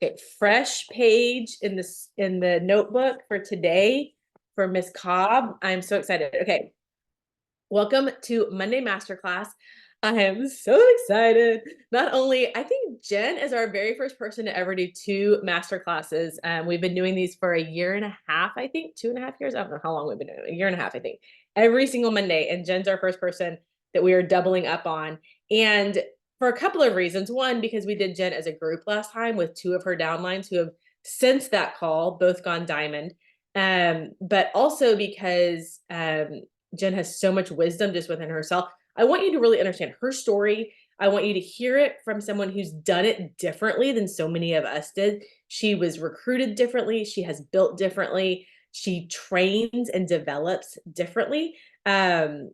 Okay, fresh page in the notebook for today for Miss Cobb. I'm so excited. Okay, welcome to Monday Masterclass. I am so excited. Not only, I think Jen is our very first person to ever do two master classes. We've been doing these for a year and a half, I think, 2.5 years. I don't know how long we've been doing it, a year and a half, I think, every single Monday. And Jen's our first person that we are doubling up on. And for a couple of reasons. One, because we did Jen as a group last time with two of her downlines who have since that call both gone diamond. But also because Jen has so much wisdom just within herself. I want you to really understand her story. I want you to hear it from someone who's done it differently than so many of us did. She was recruited differently. She has built differently. She trains and develops differently. And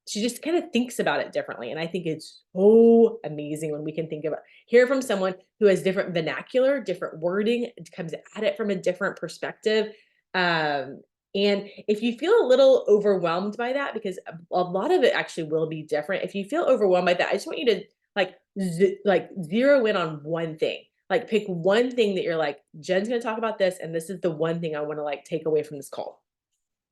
she just kind of thinks about it differently. And I think it's so amazing when we can hear from someone who has different vernacular, different wording, comes at it from a different perspective. And if you feel a little overwhelmed by that, because a lot of it actually will be different. If you feel overwhelmed by that, I just want you to like zero in on one thing. Like pick one thing that you're like, Jen's going to talk about this, and this is the one thing I want to like take away from this call.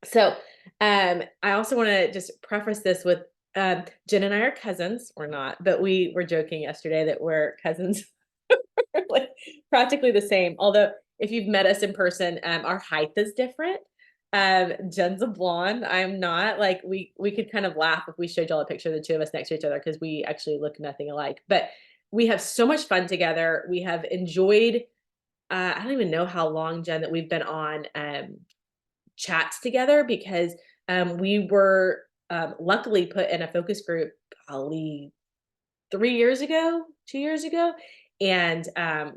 So I also want to just preface this with Jen and I are cousins. We're not, but we were joking yesterday that we're cousins. Like practically the same. Although if you've met us in person, our height is different. Jen's a blonde. I'm not. Like we could kind of laugh if we showed y'all a picture of the two of us next to each other because we actually look nothing alike. But we have so much fun together. We have enjoyed. I don't even know how long, Jen, that we've been on chats together because we were luckily put in a focus group probably 3 years ago, 2 years ago. And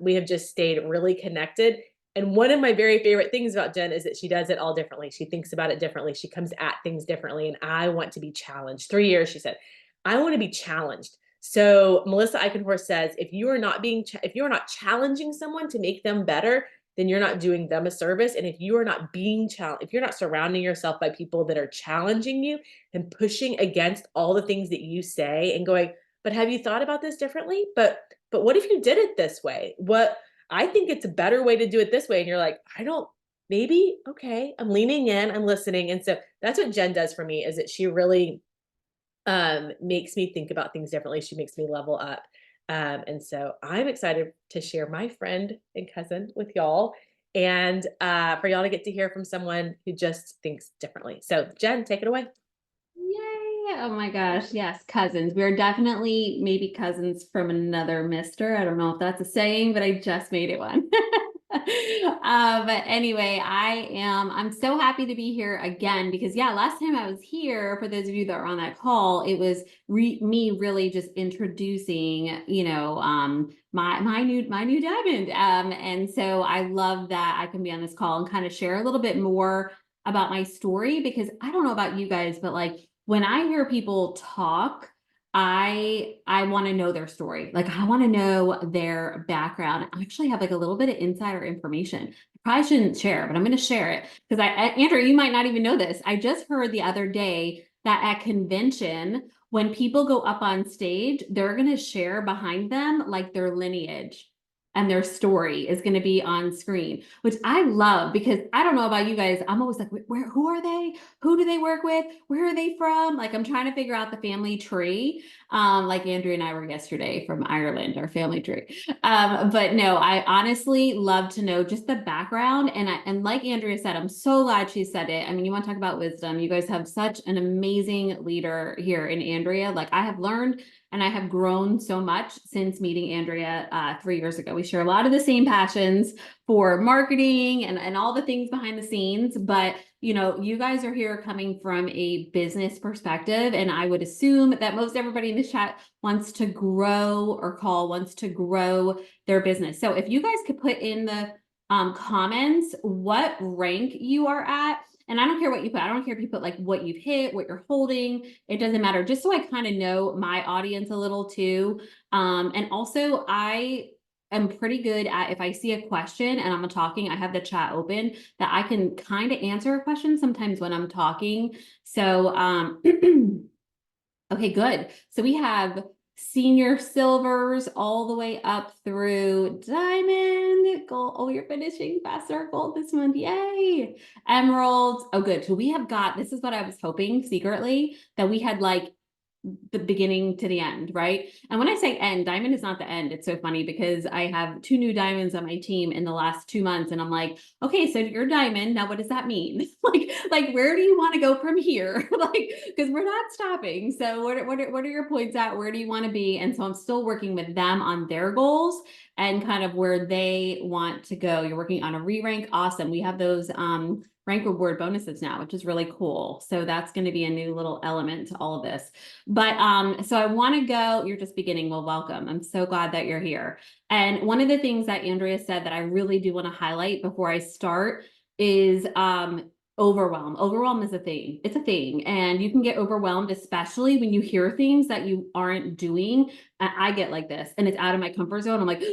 we have just stayed really connected. And one of my very favorite things about Jen is that she does it all differently. She thinks about it differently. She comes at things differently. And I want to be challenged. 3 years, she said, I want to be challenged. So Melissa Eichenhorst says, if you are not challenging someone to make them better, then you're not doing them a service. And if you are not being challenged, if you're not surrounding yourself by people that are challenging you and pushing against all the things that you say and going, but have you thought about this differently? But what if you did it this way? What I think it's a better way to do it this way. And you're like, I don't, maybe, okay, I'm leaning in, I'm listening. And so that's what Jen does for me is that she really makes me think about things differently. She makes me level up. And so I'm excited to share my friend and cousin with y'all and for y'all to get to hear from someone who just thinks differently. So Jen, take it away. Yay! Oh my gosh, yes, cousins. We're definitely maybe cousins from another mister. I don't know if that's a saying, but I just made it one. But anyway, I'm so happy to be here again because yeah, last time I was here, for those of you that are on that call, it was me really just introducing, my new diamond. And so I love that I can be on this call and kind of share a little bit more about my story because I don't know about you guys, but like when I hear people talk, I want to know their story. Like I want to know their background. I actually have like a little bit of insider information. I probably shouldn't share, but I'm going to share it because Andrew, you might not even know this. I just heard the other day that at convention, when people go up on stage, they're going to share behind them like their lineage and their story is going to be on screen, which I love because I don't know about you guys. I'm always like, who are they? Who do they work with? Where are they from? Like I'm trying to figure out the family tree. Like Andrew and I were yesterday from Ireland, our family tree. But no, I honestly love to know just the background. And like Andrea said, I'm so glad she said it. I mean, you want to talk about wisdom. You guys have such an amazing leader here in Andrea. Like I have learned and I have grown so much since meeting Andrea 3 years ago. We share a lot of the same passions for marketing and all the things behind the scenes. But, you guys are here coming from a business perspective. And I would assume that most everybody in the chat wants to grow wants to grow their business. So if you guys could put in the comments what rank you are at, and I don't care what you put. I don't care if you put like what you've hit, what you're holding. It doesn't matter. Just so I kind of know my audience a little too. And also I am pretty good at if I see a question and I'm talking, I have the chat open that I can kind of answer a question sometimes when I'm talking. So okay, good. So we have senior silvers, all the way up through diamond, gold. Oh, you're finishing faster gold this month. Yay. Emeralds. Oh, good. So we have got, this is what I was hoping secretly, that we had like the beginning to the end, right? And when I say end, diamond is not the end. It's so funny because I have 2 new diamonds on my team in the last 2 months, and I'm like, okay, so you're diamond. Now, what does that mean? like where do you want to go from here? Like, because we're not stopping. So what are your points at? Where do you want to be? And so I'm still working with them on their goals and kind of where they want to go. You're working on a re-rank. Awesome. We have those rank reward bonuses now, which is really cool. So that's going to be a new little element to all of this. But so I want to go, you're just beginning. Well, welcome. I'm so glad that you're here. And one of the things that Andrea said that I really do want to highlight before I start is overwhelm. Overwhelm is a thing. It's a thing. And you can get overwhelmed, especially when you hear things that you aren't doing. I get like this, and it's out of my comfort zone. I'm like,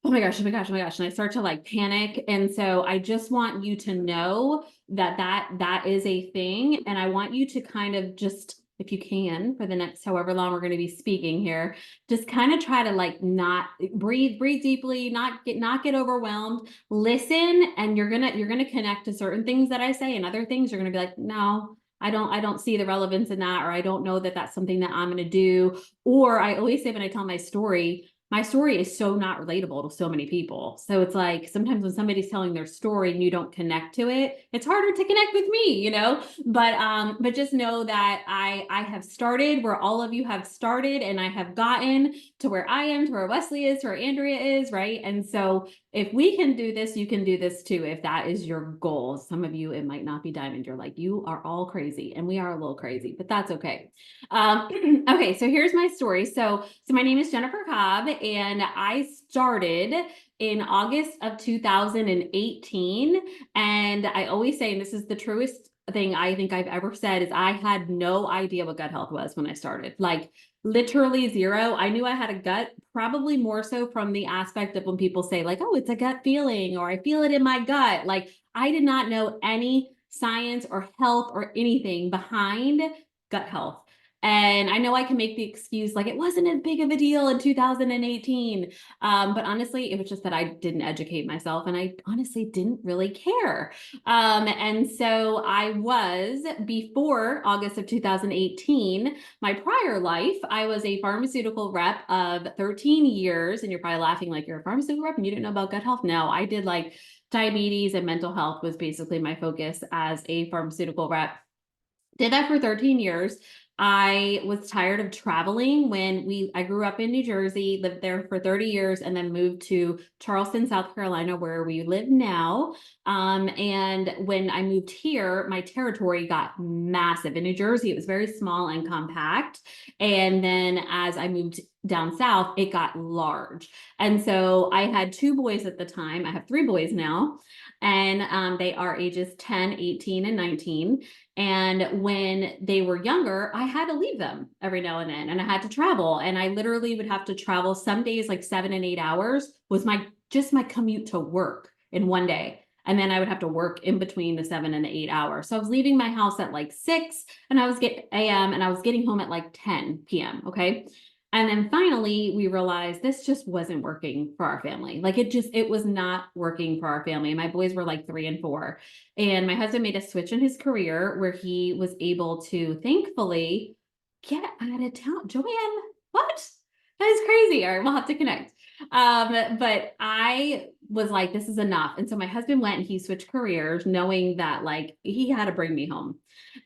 oh my gosh, oh my gosh, oh my gosh. And I start to like panic. And so I just want you to know that is a thing. And I want you to kind of just, if you can, for the next however long we're going to be speaking here, just kind of try to like not breathe deeply, not get overwhelmed, listen, and you're gonna connect to certain things that I say, and other things you're gonna be like, no, I don't see the relevance in that, or I don't know that that's something that I'm gonna do. Or I always say when I tell my story is so not relatable to so many people. So it's like sometimes when somebody's telling their story and you don't connect to it, it's harder to connect with me, you know? But just know that I have started where all of you have started, and I have gotten to where I am, to where Wesley is, to where Andrea is, right? And so if we can do this, you can do this too, if that is your goal. Some of you, it might not be diamond. You're like, you are all crazy, and we are a little crazy, but that's okay. Okay, so here's my story. So my name is Jennifer Cobb, and I started in August of 2018. And I always say, and this is the truest thing I think I've ever said, is I had no idea what gut health was when I started. Like literally zero. I knew I had a gut, probably more so from the aspect of when people say like, oh, it's a gut feeling, or I feel it in my gut. Like I did not know any science or health or anything behind gut health. And I know I can make the excuse like it wasn't as big of a deal in 2018. But honestly, it was just that I didn't educate myself, and I honestly didn't really care. And so I was, before August of 2018, my prior life, I was a pharmaceutical rep of 13 years. And you're probably laughing like, you're a pharmaceutical rep and you didn't know about gut health? No, I did like diabetes and mental health was basically my focus as a pharmaceutical rep. Did that for 13 years. I was tired of traveling I grew up in New Jersey, lived there for 30 years, and then moved to Charleston, South Carolina, where we live now. And when I moved here, my territory got massive. In New Jersey, it was very small and compact. And then as I moved down south, it got large. And so I had 2 boys at the time. I have 3 boys now, and they are ages 10, 18, and 19. And when they were younger, I had to leave them every now and then, and I had to travel. And I literally would have to travel some days like 7 and 8 hours was just my commute to work in one day. And then I would have to work in between the 7 and the 8 hours. So I was leaving my house at like 6 and I was a.m. and I was getting home at like 10 p.m. Okay. And then finally, we realized this just wasn't working for our family. Like it was not working for our family. And my boys were like 3 and 4. And my husband made a switch in his career where he was able to, thankfully, get out of town. Joanne, what? That is crazy. All right, we'll have to connect. But I was like, this is enough. And so my husband went and he switched careers, knowing that like he had to bring me home.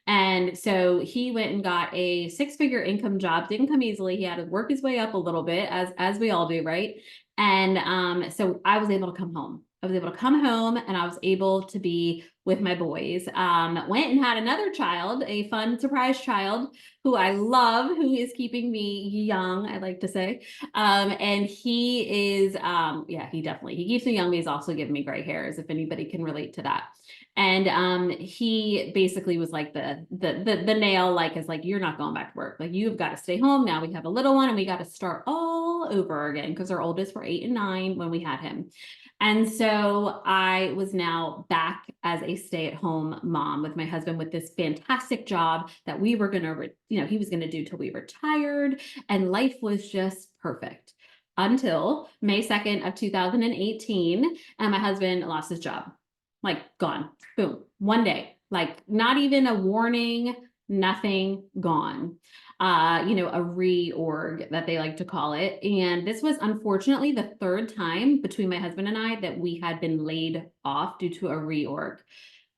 And so he went and got a 6-figure income job. Didn't come easily. He had to work his way up a little bit, as we all do, right? And so I was able to come home. I was able to come home, and I was able to be with my boys. Went and had another child, a fun surprise child who I love, who is keeping me young, I like to say. And he is, yeah, he keeps me young, but he's also giving me gray hairs, if anybody can relate to that. And he basically was like the nail, like, is like, you're not going back to work. Like, you've got to stay home. Now we have a little one and we got to start all all over again because our oldest were 8 and 9 when we had him. And so I was now back as a stay-at-home mom with my husband with this fantastic job that we were going to, he was going to do till we retired. And life was just perfect until May 2nd of 2018. And my husband lost his job, like gone, boom, one day, like not even a warning, nothing, gone. A reorg that they like to call it. And this was unfortunately the third time between my husband and I that we had been laid off due to a reorg.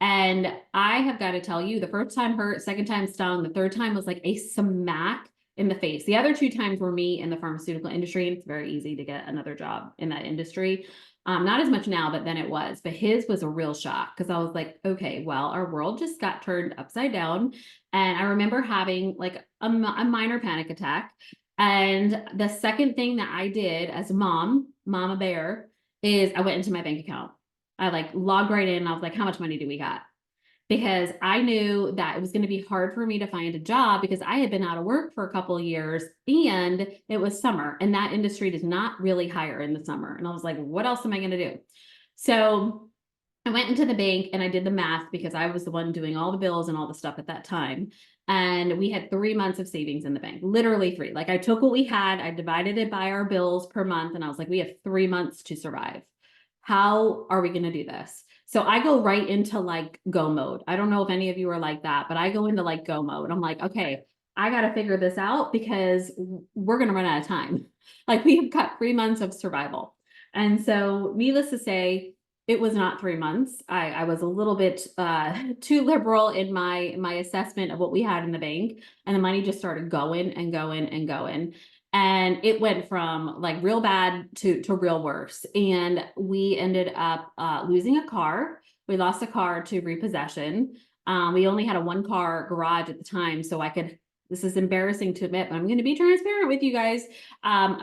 And I have got to tell you, the first time hurt, second time stung, the third time was like a smack in the face. The other 2 times were me in the pharmaceutical industry, and it's very easy to get another job in that industry. Not as much now, but then it was. But his was a real shock because I was like, okay, well, our world just got turned upside down. And I remember having like a minor panic attack. And the second thing that I did as a mama bear, is I went into my bank account. I like logged right in and I was like, how much money do we got? Because I knew that it was going to be hard for me to find a job because I had been out of work for a couple of years and it was summer and that industry does not really hire in the summer. And I was like, what else am I going to do? So I went into the bank and I did the math because I was the one doing all the bills and all the stuff at that time. And we had 3 months of savings in the bank, literally 3. Like I took what we had, I divided it by our bills per month. And I was like, we have 3 months to survive. How are we going to do this? So I go right into like go mode. I don't know if any of you are like that, but I go into like go mode. I'm like, okay, I got to figure this out because we're going to run out of time. Like we've got 3 months of survival. And so needless to say, it was not 3 months. I was a little bit too liberal in my assessment of what we had in the bank, and the money just started going and going and going. And it went from like real bad to real worse. And we ended up losing a car. We lost a car to repossession. We only had a 1-car garage at the time, so I could, this is embarrassing to admit, but I'm going to be transparent with you guys.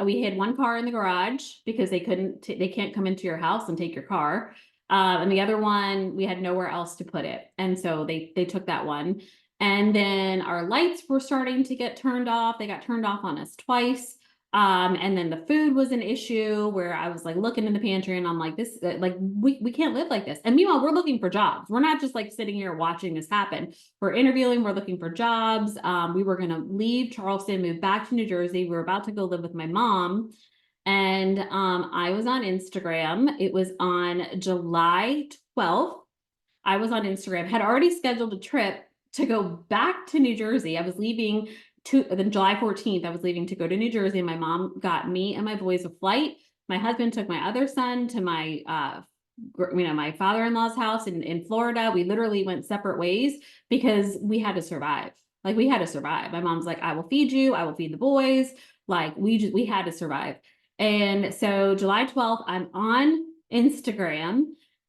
We had 1 car in the garage because they can't come into your house and take your car. And the other one, we had nowhere else to put it. And so they took that one. And then our lights were starting to get turned off. They got turned off on us twice. And then the food was an issue where I was like looking in the pantry and I'm like, this, like, we can't live like this. And meanwhile, we're looking for jobs. We're not just like sitting here watching this happen. We're interviewing, we're looking for jobs. We were going to leave Charleston, move back to New Jersey. We were about to go live with my mom. And I was on Instagram. It was on July 12th. I was on Instagram, had already scheduled a trip to go back to New Jersey. I was leaving then July 14th, I was leaving to go to New Jersey. And my mom got me and my boys a flight. My husband took my other son to my, my father-in-law's house in Florida. We literally went separate ways because we had to survive. Like we had to survive. My mom's like, I will feed you. I will feed the boys. Like we had to survive. And so July 12th, I'm on Instagram.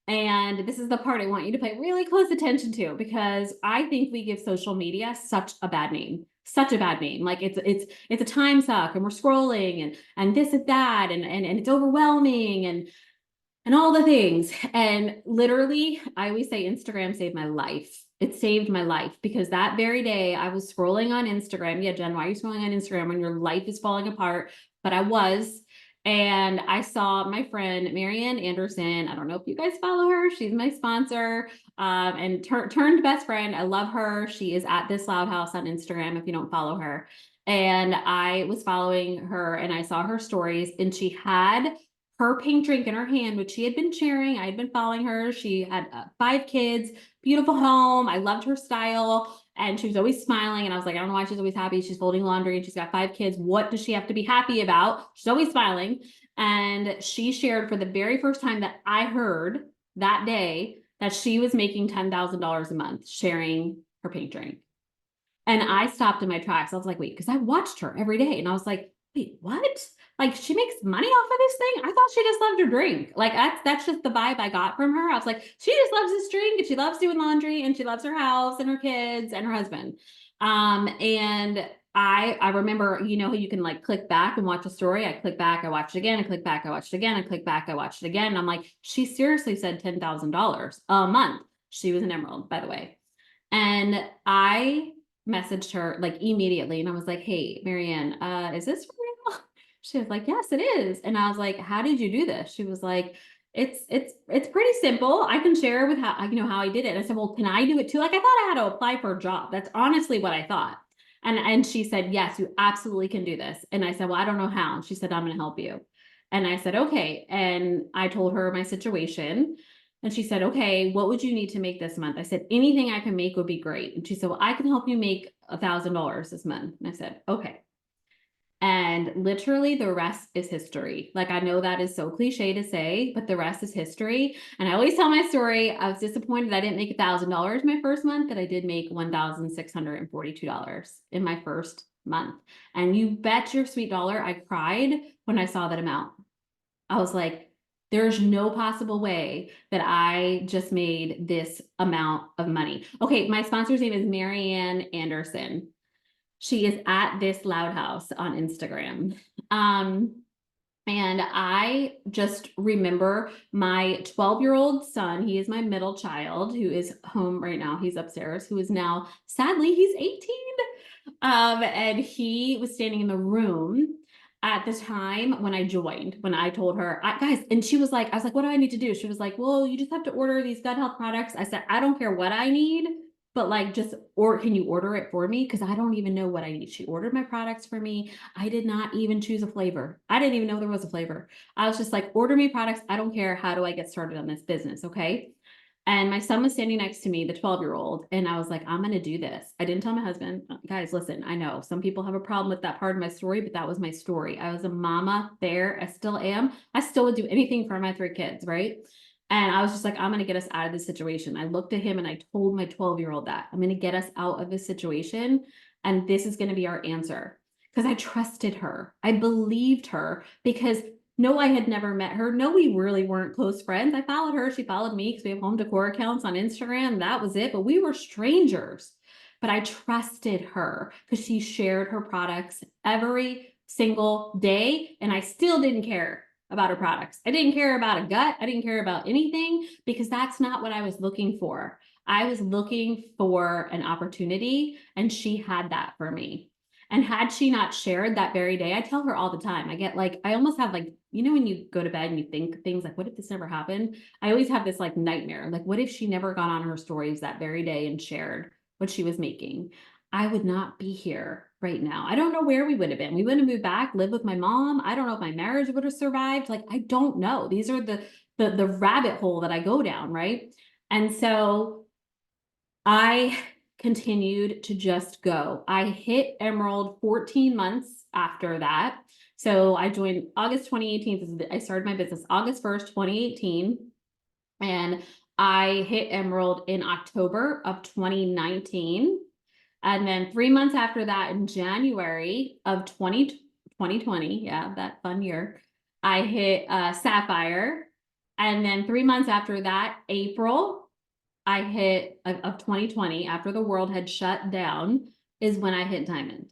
And this is the part I want you to pay really close attention to because I think we give social media such a bad name. Such a bad name. Like it's a time suck and we're scrolling and this and that and it's overwhelming and all the things. And literally, I always say Instagram saved my life. It saved my life because that very day I was scrolling on Instagram. Yeah, Jen, why are you scrolling on Instagram when your life is falling apart? But I was. And I saw my friend, Marianne Anderson. I don't know if you guys follow her. She's my sponsor and turned best friend. I love her. She is at This Loud House on Instagram if you don't follow her. And I was following her and I saw her stories and she had her pink drink in her hand, which she had been sharing. I had been following her. She had 5 kids, beautiful home. I loved her style. And she was always smiling. And I was like, I don't know why she's always happy. She's folding laundry and she's got 5 kids. What does she have to be happy about? She's always smiling. And she shared for the very first time that I heard that day that she was making $10,000 a month sharing her pink drink. And I stopped in my tracks. I was like, wait, because I watched her every day. And I was like, wait, what? Like she makes money off of this thing? I thought she just loved her drink. Like that's just the vibe I got from her. I was like, she just loves this drink and she loves doing laundry and she loves her house and her kids and her husband. And I remember, you know, how you can like click back and watch a story. I click back, I watched it again, I click back, I watched it again, I click back, I watched it again. And I'm like, she seriously said $10,000 a month. She was an emerald, by the way. And I messaged her like immediately and I was like, hey, Marianne, is this real? She was like, yes, it is. And I was like, how did you do this? She was like, it's pretty simple. I can share with how, how I did it. And I said, well, can I do it too? Like, I thought I had to apply for a job. That's honestly what I thought. And she said, yes, you absolutely can do this. And I said, well, I don't know how. And she said, I'm going to help you. And I said, okay. And I told her my situation. And she said, okay, what would you need to make this month? I said, anything I can make would be great. And she said, well, I can help you make $1,000 this month. And I said, okay. And literally the rest is history. Like, I know that is so cliche to say, but the rest is history. And I always tell my story. I was disappointed I didn't make $1,000 my first month, that I did make $1,642 in my first month. And you bet your sweet dollar, I cried when I saw that amount. I was like, there's no possible way that I just made this amount of money. Okay, my sponsor's name is Marianne Anderson. She is at This Loud House on Instagram. And I just remember my 12-year-old son, he is my middle child, who is home right now. He's upstairs, who is now, sadly, he's 18. And he was standing in the room at the time when I joined, when I told her, guys, and she was like, I was like, what do I need to do? She was like, well, you just have to order these gut health products. I said, I don't care what I need, but like, can you order it for me? Because I don't even know what I need. She ordered my products for me. I did not even choose a flavor. I didn't even know there was a flavor. I was just like, order me products. I don't care. How do I get started on this business? Okay. And my son was standing next to me, the 12-year-old, and I was like, I'm going to do this. I didn't tell my husband, guys, listen, I know some people have a problem with that part of my story, but that was my story. I was a mama there. I still am. I still would do anything for my 3 kids, right? And I was just like, I'm going to get us out of this situation. I looked at him and I told my 12-year-old that I'm going to get us out of this situation. And this is going to be our answer. Because I trusted her. I believed her, because no, I had never met her. No, we really weren't close friends. I followed her. She followed me because we have home decor accounts on Instagram. That was it. But we were strangers. But I trusted her because she shared her products every single day. And I still didn't care about her products. I didn't care about a gut. I didn't care about anything, because that's not what I was looking for. I was looking for an opportunity, and she had that for me. And had she not shared that very day, I tell her all the time, I almost have like, when you go to bed and you think things like, what if this never happened? I always have this like nightmare. Like, what if she never got on her stories that very day and shared what she was making? I would not be here right now. I don't know where we would have been. We would have moved back, live with my mom. I don't know if my marriage would have survived. Like, I don't know. These are the rabbit hole that I go down, right? And so I continued to just go. I hit Emerald 14 months after that. So I joined August 2018. I started my business August 1st, 2018. And I hit Emerald in October of 2019. And then 3 months after that, in January of 2020, yeah, that fun year, I hit Sapphire. And then 3 months after that, April, I hit of 2020, after the world had shut down, is when I hit Diamond.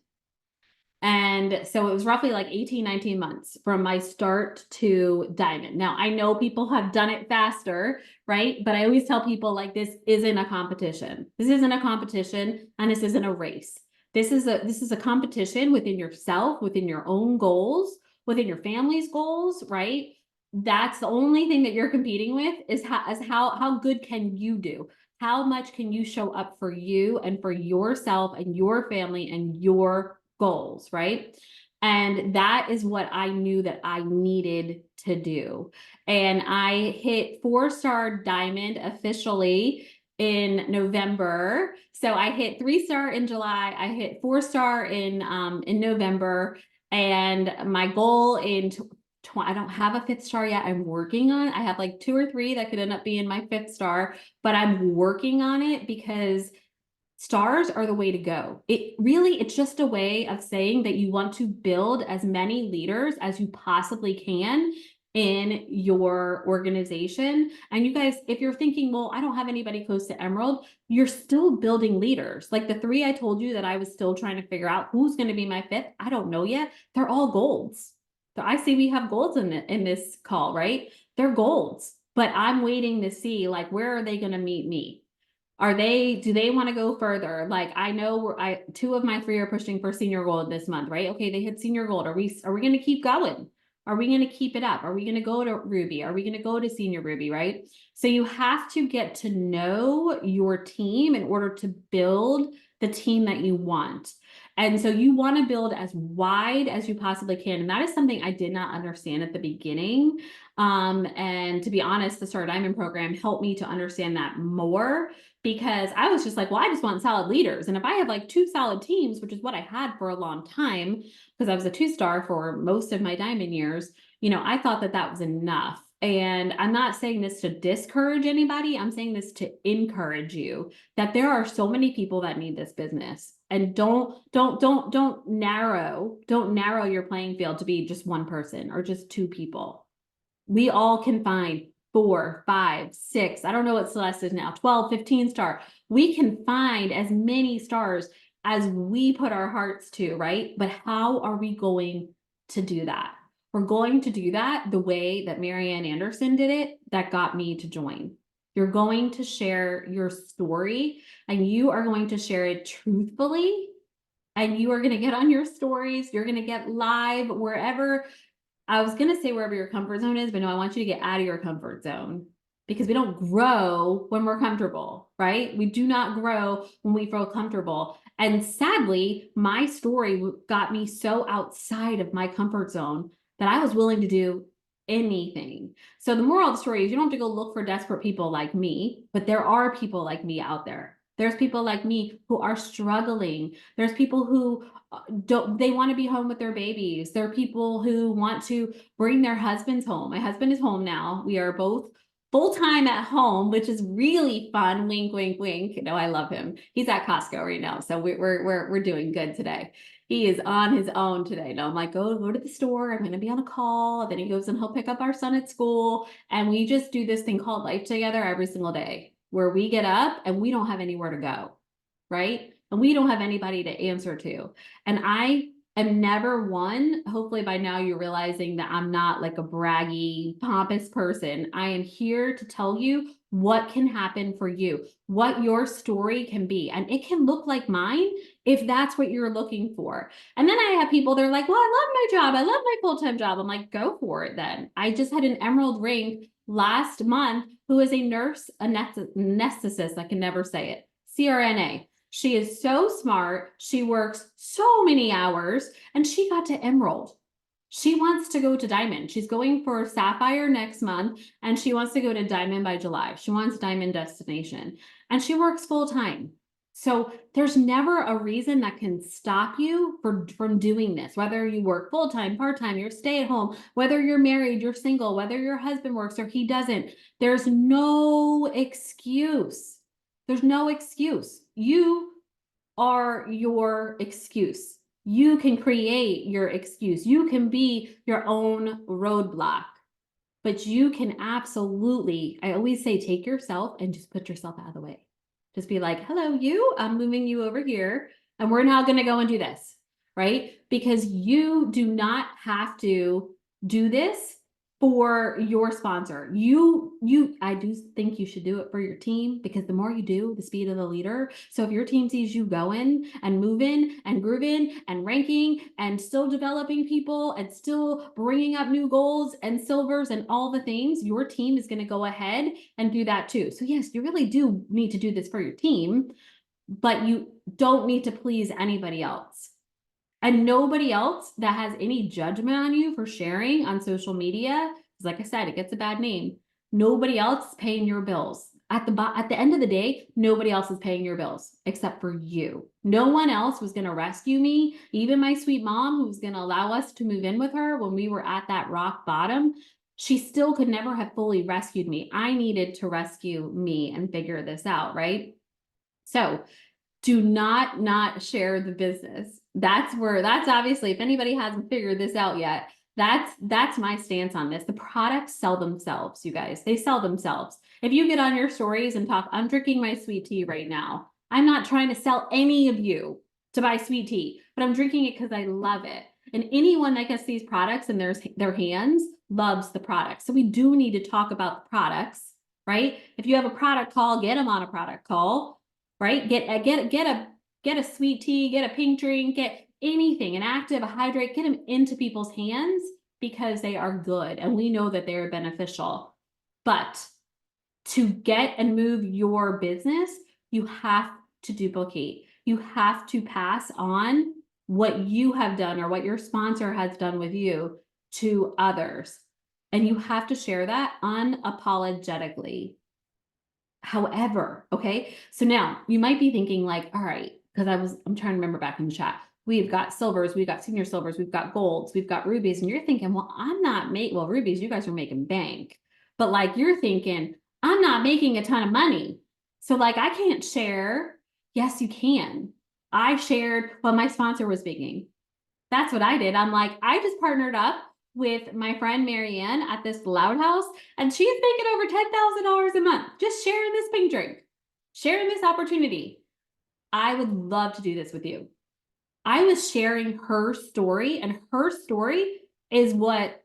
And so it was roughly like 18, 19 months from my start to Diamond. Now, I know people have done it faster, right? But I always tell people, like, this isn't a competition. This isn't a competition, and this isn't a race. This is a competition within yourself, within your own goals, within your family's goals, right? That's the only thing that you're competing with, is how good can you do? How much can you show up for you and for yourself and your family and your goals, right? And that is what I knew that I needed to do. And I hit 4-star Diamond officially in November. So I hit 3-star in July. I hit 4-star in November. And my goal I don't have a 5th star yet. I'm working on it. I have like 2 or 3 that could end up being my 5th star, but I'm working on it, because stars are the way to go. It's just a way of saying that you want to build as many leaders as you possibly can in your organization. And you guys, if you're thinking, well, I don't have anybody close to Emerald, you're still building leaders. Like the 3 I told you that I was still trying to figure out who's going to be my 5th, I don't know yet. They're all golds. So I see we have golds in this call, right? They're golds, but I'm waiting to see, like, where are they going to meet me? Do they want to go further? Like, I know two of my three are pushing for senior gold this month, right? Okay, they hit senior gold. Are we going to keep going? Are we going to keep it up? Are we going to go to Ruby? Are we going to go to senior Ruby, right? So you have to get to know your team in order to build the team that you want. And so you want to build as wide as you possibly can. And that is something I did not understand at the beginning. And to be honest, the Star Diamond program helped me to understand that more, because I was just like, well, I just want solid leaders. And if I have like two solid teams, which is what I had for a long time, because I was a 2-star for most of my diamond years, I thought that that was enough. And I'm not saying this to discourage anybody. I'm saying this to encourage you that there are so many people that need this business. And don't narrow your playing field to be just one person or just two people. We all can find 4, 5, 6. I don't know what Celeste is now, 12, 15 star. We can find as many stars as we put our hearts to, right? But how are we going to do that? We're going to do that the way that Marianne Anderson did it, that got me to join. You're going to share your story, and you are going to share it truthfully, and you are going to get on your stories. You're going to get live wherever. I was going to say wherever your comfort zone is, but no, I want you to get out of your comfort zone, because we don't grow when we're comfortable, right? We do not grow when we feel comfortable. And sadly, my story got me so outside of my comfort zone that I was willing to do anything. So the moral of the story is you don't have to go look for desperate people like me, but there are people like me out there. There's people like me who are struggling. There's people who they want to be home with their babies. There are people who want to bring their husbands home. My husband is home now. We are both full-time at home, which is really fun. Wink, wink, wink. No, I love him. He's at Costco right now, so we're doing good today. He is on his own today. No, I'm like, go to the store. I'm going to be on a call. Then he goes and he'll pick up our son at school, and we just do this thing called life together every single day, where we get up and we don't have anywhere to go, right? And we don't have anybody to answer to. And I am never one. Hopefully by now you're realizing that I'm not like a braggy, pompous person. I am here to tell you what can happen for you, what your story can be. And it can look like mine if that's what you're looking for. And then I have people, they're like, well, I love my job. I love my full-time job. I'm like, go for it then. I just had an emerald ring last month who is a nurse anesthetist. I can never say it. CRNA. She is so smart. She works so many hours, and she got to emerald. She wants to go to diamond. She's going for sapphire next month, and she wants to go to diamond by July. She wants diamond destination, and she works full time. So there's never a reason that can stop you from doing this, whether you work full time, part time, you're stay at home, whether you're married, you're single, whether your husband works or he doesn't. There's no excuse. There's no excuse. You are your excuse. You can create your excuse. You can be your own roadblock, but you can absolutely, I always say, take yourself and just put yourself out of the way. Just be like, hello, you, I'm moving you over here, and we're now going to go and do this, right? Because you do not have to do this for your sponsor. I do think you should do it for your team, because the more you do, the speed of the leader. So if your team sees you going and moving and grooving and ranking and still developing people and still bringing up new goals and silvers and all the things, your team is going to go ahead and do that too. So yes, you really do need to do this for your team, but you don't need to please anybody else. And nobody else that has any judgment on you for sharing on social media, because like I said, it gets a bad name. Nobody else is paying your bills. At the end of the day, nobody else is paying your bills except for you. No one else was going to rescue me. Even my sweet mom, who was going to allow us to move in with her when we were at that rock bottom, she still could never have fully rescued me. I needed to rescue me and figure this out, right? So do not share the business. That's obviously, if anybody hasn't figured this out yet, that's my stance on this. The products sell themselves, you guys. They sell themselves. If you get on your stories and talk, I'm drinking my sweet tea right now. I'm not trying to sell any of you to buy sweet tea, but I'm drinking it because I love it. And anyone that gets these products in their hands loves the products. So we do need to talk about the products, right? If you have a product call, get them on a product call, right? Get a sweet tea, get a pink drink, get anything, an active, a hydrate, get them into people's hands because they are good and we know that they're beneficial. But to get and move your business, you have to duplicate. You have to pass on what you have done or what your sponsor has done with you to others. And you have to share that unapologetically. However, okay, so now you might be thinking like, all right, because I'm trying to remember back in the chat. We've got silvers, we've got senior silvers, we've got golds, we've got rubies, and you're thinking, well, well, rubies, you guys are making bank. But like you're thinking, I'm not making a ton of money. So like I can't share. Yes, you can. I shared what my sponsor was making. That's what I did. I'm like, I just partnered up with my friend Marianne at this Loud House, and she's making over $10,000 a month just sharing this pink drink, sharing this opportunity. I would love to do this with you. I was sharing her story, and her story is what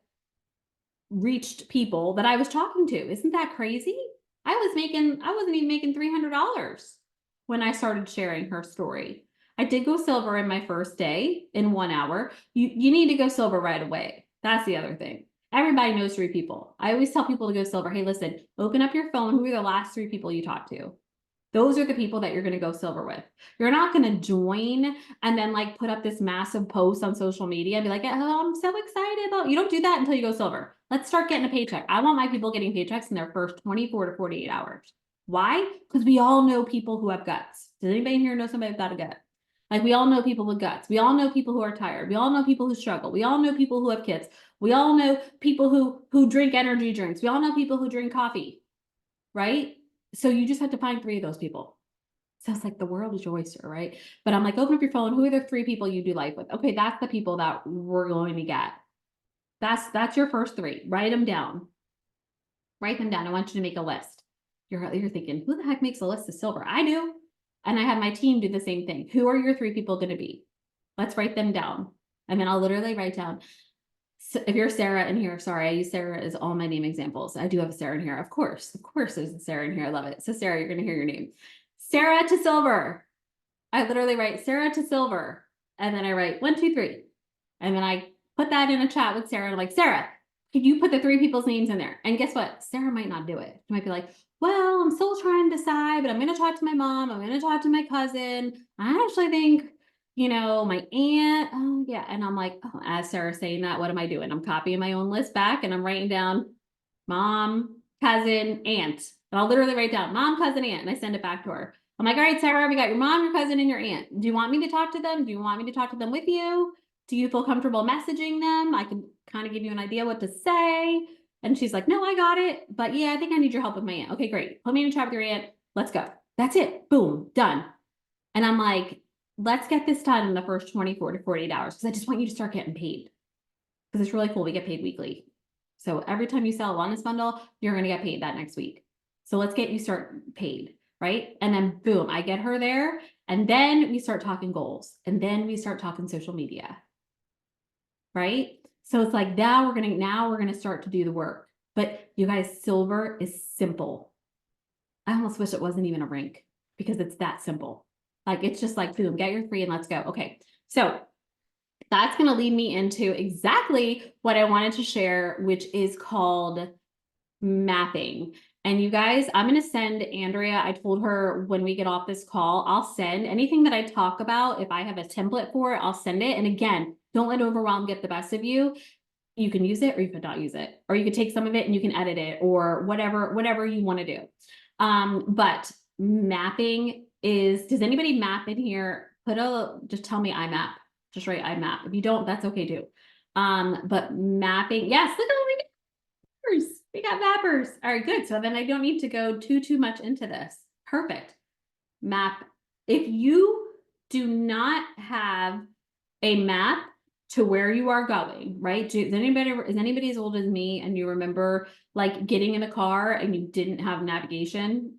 reached people that I was talking to. Isn't that crazy? I wasn't even making $300 when I started sharing her story. I did go silver in my first day in 1 hour. You need to go silver right away. That's the other thing. Everybody knows 3 people. I always tell people to go silver. Hey, listen, open up your phone. Who are the last 3 people you talked to? Those are the people that you're going to go silver with. You're not going to join and then like put up this massive post on social media and be like, oh, I'm so excited about, you don't do that until you go silver. Let's start getting a paycheck. I want my people getting paychecks in their first 24 to 48 hours. Why? Because we all know people who have guts. Does anybody in here know somebody without a gut? Like we all know people with guts. We all know people who are tired. We all know people who struggle. We all know people who have kids. We all know people who drink energy drinks. We all know people who drink coffee, right? So you just have to find 3 of those people. So it's like the world is your oyster, right? But I'm like, open up your phone. Who are the 3 people you do life with? Okay, that's the people that we're going to get. That's your first 3. Write them down. Write them down. I want you to make a list. You're thinking, who the heck makes a list of silver? I do. And I have my team do the same thing. Who are your 3 people going to be? Let's write them down. And then I'll literally write down. So if you're Sarah in here, sorry, I use Sarah as all my name examples. I do have a Sarah in here. Of course there's a Sarah in here. I love it. So Sarah, you're going to hear your name. Sarah to silver. I literally write Sarah to silver. And then I write 1, 2, 3. And then I put that in a chat with Sarah. I'm like, Sarah, could you put the 3 people's names in there? And guess what? Sarah might not do it. She might be like, well, I'm still trying to decide, but I'm going to talk to my mom. I'm going to talk to my cousin. I actually think, my aunt. Oh, yeah. And I'm like, oh, as Sarah's saying that, what am I doing? I'm copying my own list back and I'm writing down mom, cousin, aunt. And I'll literally write down mom, cousin, aunt. And I send it back to her. I'm like, all right, Sarah, we got your mom, your cousin, and your aunt. Do you want me to talk to them? Do you want me to talk to them with you? Do you feel comfortable messaging them? I can kind of give you an idea what to say. And she's like, no, I got it. But yeah, I think I need your help with my aunt. Okay, great. Put me in a chat with your aunt. Let's go. That's it. Boom, done. And I'm like, let's get this done in the first 24 to 48 hours because I just want you to start getting paid. Because it's really cool. We get paid weekly. So every time you sell a wellness bundle, you're going to get paid that next week. So let's get you start paid, right? And then boom, I get her there. And then we start talking goals. And then we start talking social media, right? So it's like now we're gonna start to do the work. But you guys, silver is simple. I almost wish it wasn't even a rank because it's that simple. Like it's just like boom, get your 3 and let's go. Okay, so that's going to lead me into exactly what I wanted to share, which is called mapping. And you guys, I'm going to send Andrea, I told her when we get off this call, I'll send anything that I talk about. If I have a template for it, I'll send it. And again, don't let overwhelm get the best of you. You can use it or you could not use it, or you could take some of it and you can edit it or whatever you want to do. But mapping is, does anybody map in here? Just tell me I map. Just write I map. If you don't, that's okay too. But mapping, yes, look at all my mappers. We got mappers. All right, good. So then I don't need to go too much into this. Perfect. Map. If you do not have a map to where you are going, right? Is anybody as old as me and you remember like getting in a car and you didn't have navigation?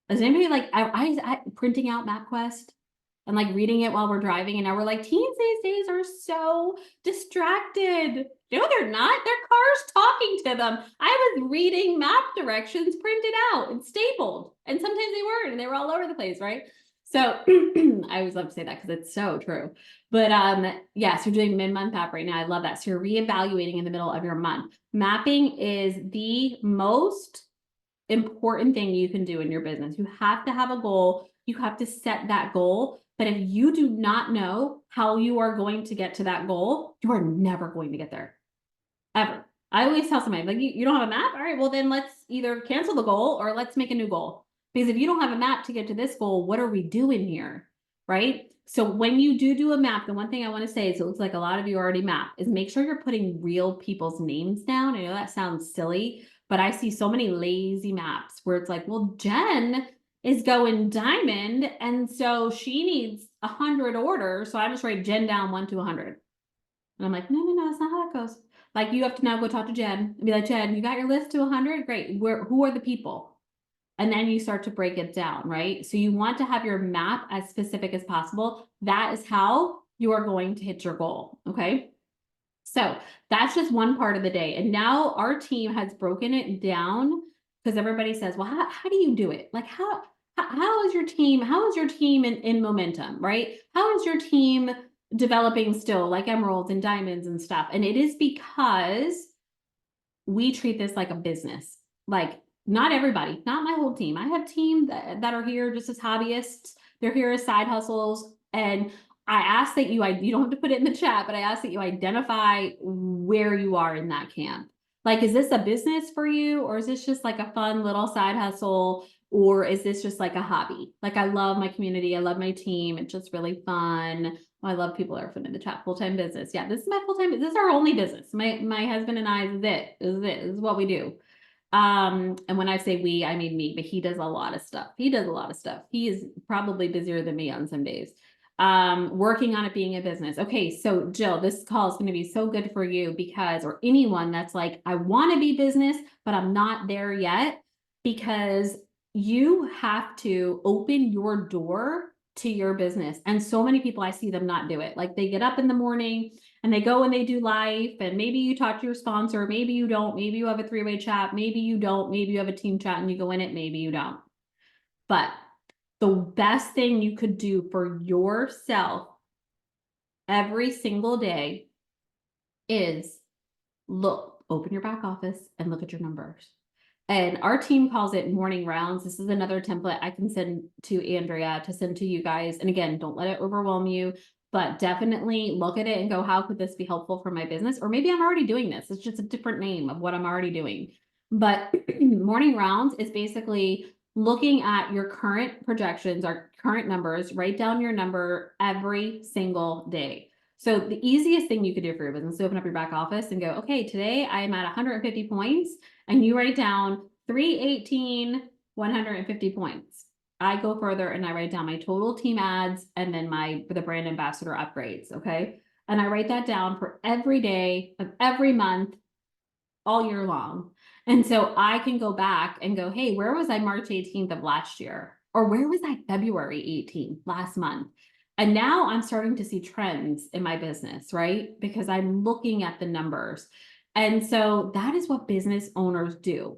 Is anybody like I printing out MapQuest? And like reading it while we're driving, and now we're like, teens these days are so distracted. No, they're not. Their car's talking to them. I was reading map directions printed out and stapled. And sometimes they weren't, and they were all over the place, right? So I always love to say that because it's so true. But yeah, so you're doing mid-month map right now. I love that. So you're reevaluating in the middle of your month. Mapping is the most important thing you can do in your business. You have to have a goal. You have to set that goal. But if you do not know how you are going to get to that goal, you are never going to get there. Ever. I always tell somebody, like, you don't have a map? All right, well, then let's either cancel the goal or let's make a new goal. Because if you don't have a map to get to this goal, what are we doing here? Right? So when you do a map, the one thing I want to say is it looks like a lot of you already map is make sure you're putting real people's names down. I know that sounds silly, but I see so many lazy maps where it's like, well, Jen is going diamond, and so she needs 100 orders. So I just write Jen down 1 to 100. And I'm like, no, that's not how that goes. Like, you have to now go talk to Jen and be like, Jen, you got your list to 100? Great. Who are the people? And then you start to break it down, right? So you want to have your map as specific as possible. That is how you are going to hit your goal, okay? So that's just one part of the day. And now our team has broken it down because everybody says, well, how do you do it? Like, how is your team in momentum, right? How is your team developing still, like emeralds and diamonds and stuff? And it is because we treat this like a business. Like, not everybody, not my whole team. I have team that are here just as hobbyists. They're here as side hustles. And I ask that you don't have to put it in the chat, but I ask that you identify where you are in that camp. Like, is this a business for you? Or is this just like a fun little side hustle? Or is this just like a hobby? Like, I love my community. I love my team. It's just really fun. I love people that are putting in the chat. Full-time business. Yeah, this is my full-time. This is our only business. My husband and I, this is what we do. And when I say we, I mean me, but he does a lot of stuff. He is probably busier than me on some days. Working on it being a business. Okay, so Jill, this call is going to be so good for you because, or anyone that's like, I want to be business, but I'm not there yet, because you have to open your door to your business. And so many people, I see them not do it. Like, they get up in the morning and they go and they do life, and maybe you talk to your sponsor, maybe you don't, maybe you have a 3-way chat, maybe you don't, maybe you have a team chat and you go in it, maybe you don't. But the best thing you could do for yourself every single day is open your back office and look at your numbers. And our team calls it morning rounds. This is another template I can send to Andrea to send to you guys. And again, don't let it overwhelm you, but definitely look at it and go, how could this be helpful for my business? Or maybe I'm already doing this. It's just a different name of what I'm already doing. But morning rounds is basically looking at your current projections, our current numbers, write down your number every single day. So the easiest thing you could do for your business is open up your back office and go, okay, today I am at 150 points, and you write down 318, 150 points. I go further and I write down my total team ads and then the brand ambassador upgrades, okay? And I write that down for every day of every month, all year long. And so I can go back and go, hey, where was I March 18th of last year? Or where was I February 18th last month? And now I'm starting to see trends in my business, right? Because I'm looking at the numbers. And so that is what business owners do.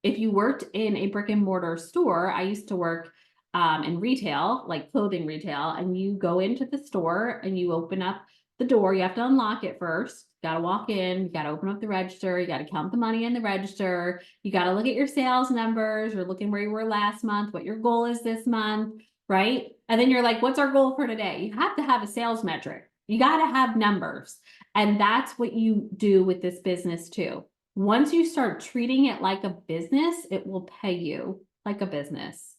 If you worked in a brick and mortar store, I used to work in retail, like clothing retail, and you go into the store and you open up the door. You have to unlock it first. You got to walk in, you got to open up the register, you got to count the money in the register, you got to look at your sales numbers, you're looking where you were last month, what your goal is this month, right? And then you're like, what's our goal for today? You have to have a sales metric. You got to have numbers. And that's what you do with this business too. Once you start treating it like a business, it will pay you like a business.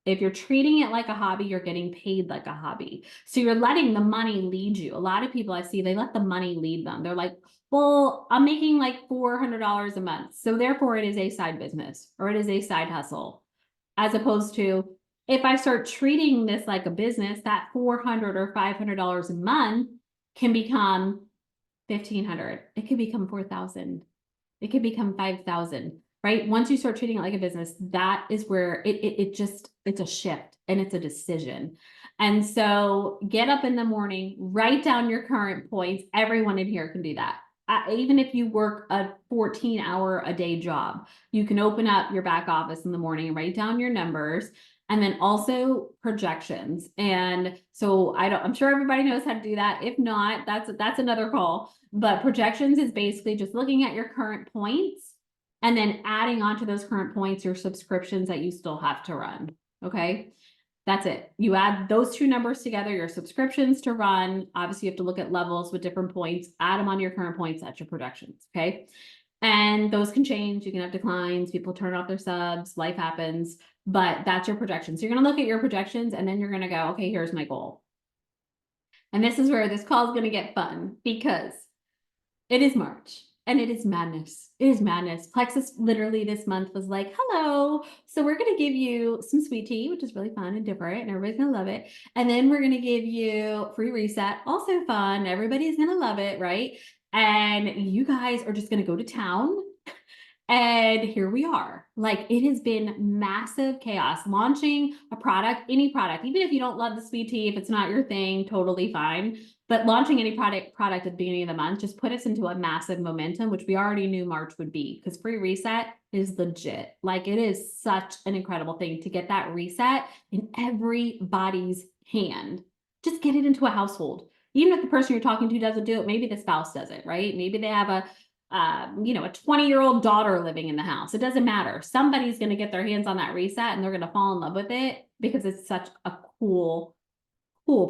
If you're treating it like a hobby, you're getting paid like a hobby. So you're letting the money lead you. A lot of people I see, they let the money lead them. They're like, well, I'm making like $400 a month, so therefore it is a side business or it is a side hustle. As opposed to, if I start treating this like a business, that $400 or $500 a month can become $1,500. It could become $4,000. It could become $5,000. right? Once you start treating it like a business, that is where it's a shift and it's a decision. And so get up in the morning, write down your current points. Everyone in here can do that. Even if you work a 14-hour a day job, you can open up your back office in the morning and write down your numbers. And then also projections. And so I'm sure everybody knows how to do that. If not, that's another call. But projections is basically just looking at your current points and then adding on to those current points your subscriptions that you still have to run. Okay. That's it. You add those two numbers together, your subscriptions to run. Obviously, you have to look at levels with different points, add them on your current points, that's your projections. Okay. And those can change. You can have declines, people turn off their subs, life happens, but that's your projections. So you're going to look at your projections and then you're going to go, okay, here's my goal. And this is where this call is going to get fun because it is March and it is madness. It is madness. Plexus literally this month was like, hello. So we're going to give you some sweet tea, which is really fun and different and everybody's going to love it. And then we're going to give you free reset, also fun. Everybody's going to love it, right? And you guys are just going to go to town. And here we are. Like, it has been massive chaos launching a product, any product, even if you don't love the sweet tea, if it's not your thing, totally fine. But launching any product at the beginning of the month just put us into a massive momentum, which we already knew March would be, because free reset is legit. Like, it is such an incredible thing to get that reset in everybody's hand. Just get it into a household. Even if the person you're talking to doesn't do it, maybe the spouse does it, right? Maybe they have a 20-year-old daughter living in the house. It doesn't matter. Somebody's going to get their hands on that reset and they're going to fall in love with it because it's such a cool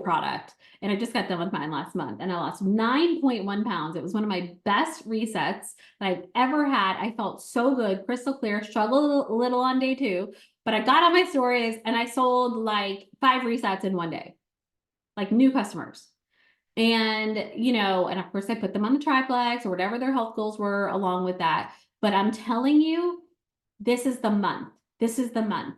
product. And I just got done with mine last month and I lost 9.1 pounds. It was one of my best resets that I've ever had. I felt so good, crystal clear, struggled a little on day 2, but I got on my stories and I sold like 5 resets in one day, like new customers. And, and of course I put them on the triplex or whatever their health goals were along with that. But I'm telling you, this is the month. This is the month.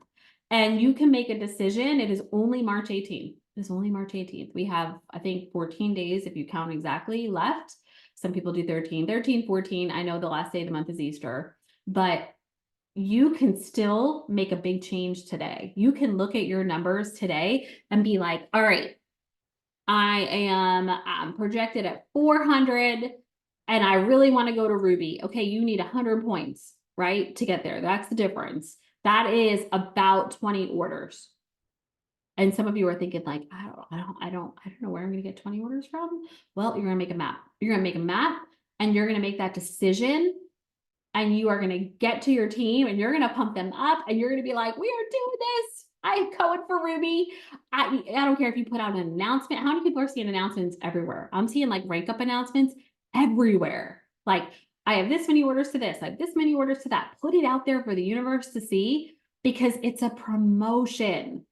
And you can make a decision. It is only March 18th. It is only March 18th. We have, I think, 14 days, if you count exactly, left. Some people do 13, 14. I know the last day of the month is Easter, but you can still make a big change today. You can look at your numbers today and be like, all right, I am projected at 400 and I really want to go to Ruby. Okay, you need 100 points, right, to get there. That's the difference. That is about 20 orders. And some of you are thinking like, I don't know where I'm going to get 20 orders from. Well, you're going to make a map. You're going to make a map and you're going to make that decision and you are going to get to your team and you're going to pump them up and you're going to be like, we are doing this. I'm going for Ruby. I don't care if you put out an announcement. How many people are seeing announcements everywhere? I'm seeing like rank up announcements everywhere. Like, I have this many orders to this. I have this many orders to that. Put it out there for the universe to see because it's a promotion.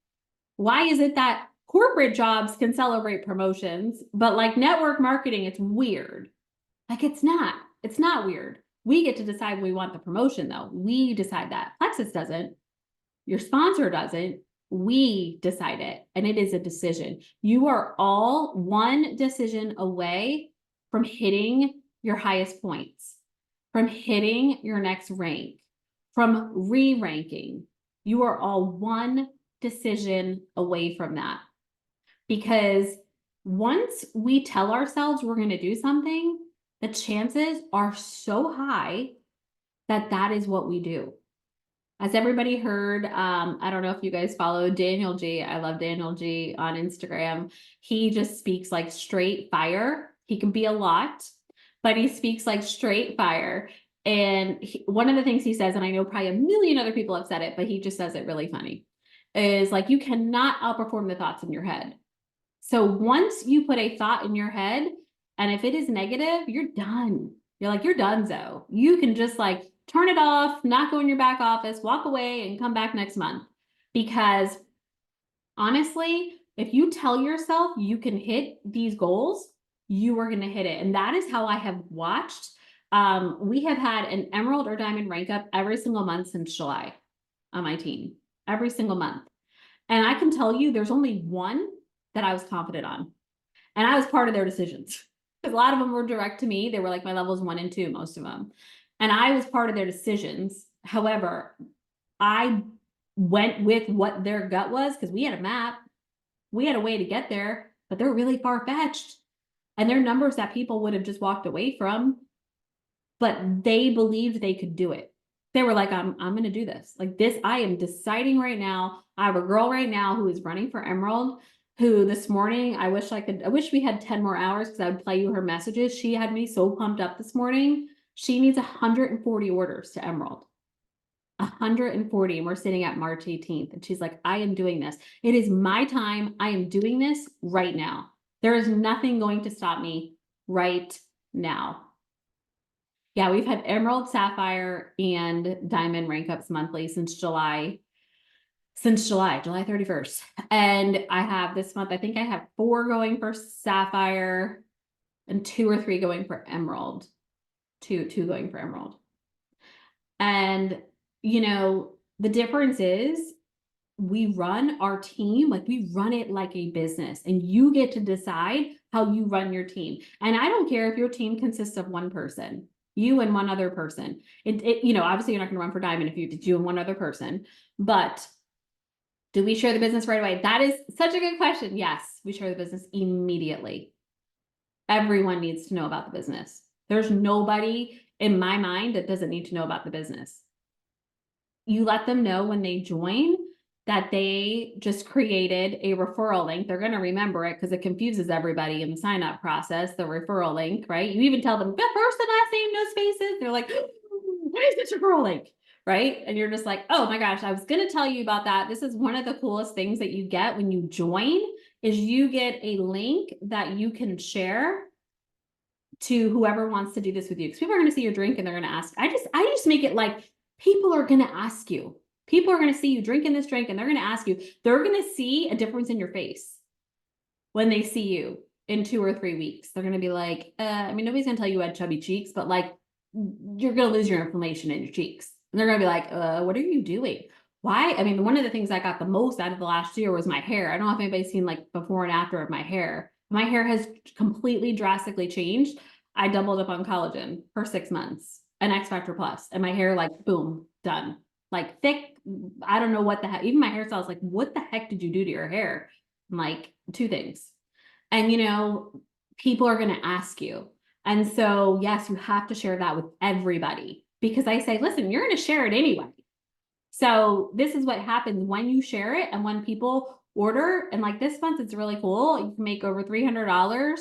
Why is it that corporate jobs can celebrate promotions, but like network marketing, it's weird? Like, it's not weird. We get to decide when we want the promotion though. We decide that. Plexus doesn't. Your sponsor doesn't. We decide it. And it is a decision. You are all one decision away from hitting your highest points, from hitting your next rank, from re-ranking. You are all one decision away from that. Because once we tell ourselves we're going to do something, the chances are so high that that is what we do. As everybody heard, I don't know if you guys follow Daniel G. I love Daniel G on Instagram. He just speaks like straight fire. He can be a lot, but he speaks like straight fire. And one of the things he says, and I know probably a million other people have said it, but he just says it really funny, is like, you cannot outperform the thoughts in your head. So once you put a thought in your head, and if it is negative, you're done. You're donezo. You can just like turn it off, not go in your back office, walk away and come back next month. Because honestly, if you tell yourself you can hit these goals, you are going to hit it. And that is how I have watched. We have had an emerald or diamond rank up every single month since July on my team, every single month. And I can tell you there's only one that I was confident on. And I was part of their decisions. Because a lot of them were direct to me. They were like my levels 1 and 2, most of them. And I was part of their decisions However, I went with what their gut was because we had a map, we had a way to get there, but they're really far-fetched. And they're numbers that people would have just walked away from, but they believed they could do it. They were like, I'm going to do this. Like this, I am deciding right now. I have a girl right now who is running for Emerald, who this morning, I wish we had 10 more hours because I would play you her messages. She had me so pumped up this morning. She needs 140 orders to Emerald. 140, and we're sitting at March 18th. And she's like, I am doing this. It is my time. I am doing this right now. There is nothing going to stop me right now. Yeah, we've had Emerald, Sapphire, and Diamond rank ups monthly since July 31st. And I have this month, I think I have 4 going for Sapphire and 2 or 3 going for Emerald. Two going for Emerald. And, you know, the difference is we run our team, like we run it like a business, and you get to decide how you run your team. And I don't care if your team consists of one person, you and one other person. You know, obviously you're not going to run for Diamond if it's you and one other person, but do we share the business right away? That is such a good question. Yes, we share the business immediately. Everyone needs to know about the business. There's nobody in my mind that doesn't need to know about the business. You let them know when they join that they just created a referral link. They're going to remember it because it confuses everybody in the sign up process, the referral link, right? You even tell them first and last name, no spaces. They're like, what is this referral link? Right? And you're just like, oh my gosh, I was going to tell you about that. This is one of the coolest things that you get when you join is you get a link that you can share to whoever wants to do this with you. Because people are going to see your drink and they're going to ask. I just make it like people are going to ask you. People are going to see you drinking this drink and they're going to ask you. They're going to see a difference in your face when they see you in 2 or 3 weeks. They're going to be like, I mean, nobody's going to tell you had chubby cheeks, but like you're going to lose your inflammation in your cheeks. And they're going to be like, what are you doing? Why? I mean, one of the things I got the most out of the last year was my hair. I don't know if anybody's seen like before and after of my hair. My hair has completely drastically changed. I doubled up on collagen for 6 months and X Factor Plus, and my hair like boom, done. Like thick. I don't know what the heck. Even my hairstyle is like, what the heck did you do to your hair? I'm like 2 things. And you know, people are going to ask you. And so, yes, you have to share that with everybody because I say, listen, you're going to share it anyway. So this is what happens when you share it and when people order. And like this month, it's really cool. You can make over $300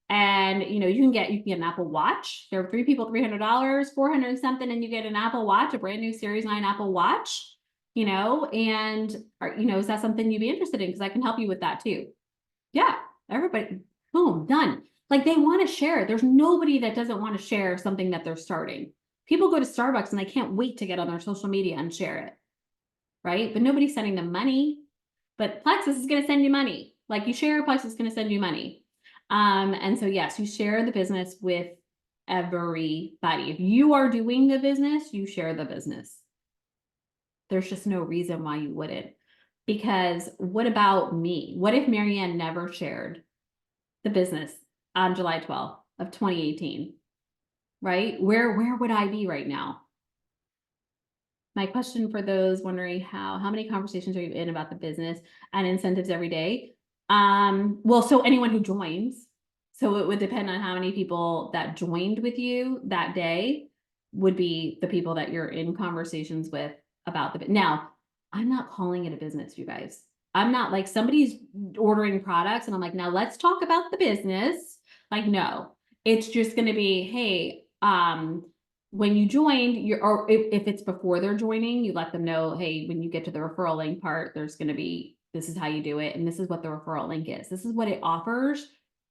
and you know, you can get an Apple Watch. There are 3 people, $300, 400 something, and you get an Apple Watch, a brand new Series 9 Apple Watch, you know, and you know, is that something you'd be interested in? Because I can help you with that too. Yeah, everybody, boom, done. Like they want to share. There's nobody that doesn't want to share something that they're starting. People go to Starbucks and they can't wait to get on their social media and share it, right? But nobody's sending them money. But Plexus is going to send you money. Like you share, Plexus is going to send you money. And so yes, you share the business with everybody. If you are doing the business, you share the business. There's just no reason why you wouldn't. Because what about me? What if Marianne never shared the business on July 12th of 2018? Right? Where would I be right now? My question for those wondering how many conversations are you in about the business and incentives every day? Well, so anyone who joins, so it would depend on how many people that joined with you that day would be the people that you're in conversations with about the, now, I'm not calling it a business, you guys. I'm not like somebody's ordering products and I'm like, now let's talk about the business. Like, no, it's just going to be, hey, when you joined, or if it's before they're joining, you let them know, hey, when you get to the referral link part, there's going to be, this is how you do it. And this is what the referral link is. This is what it offers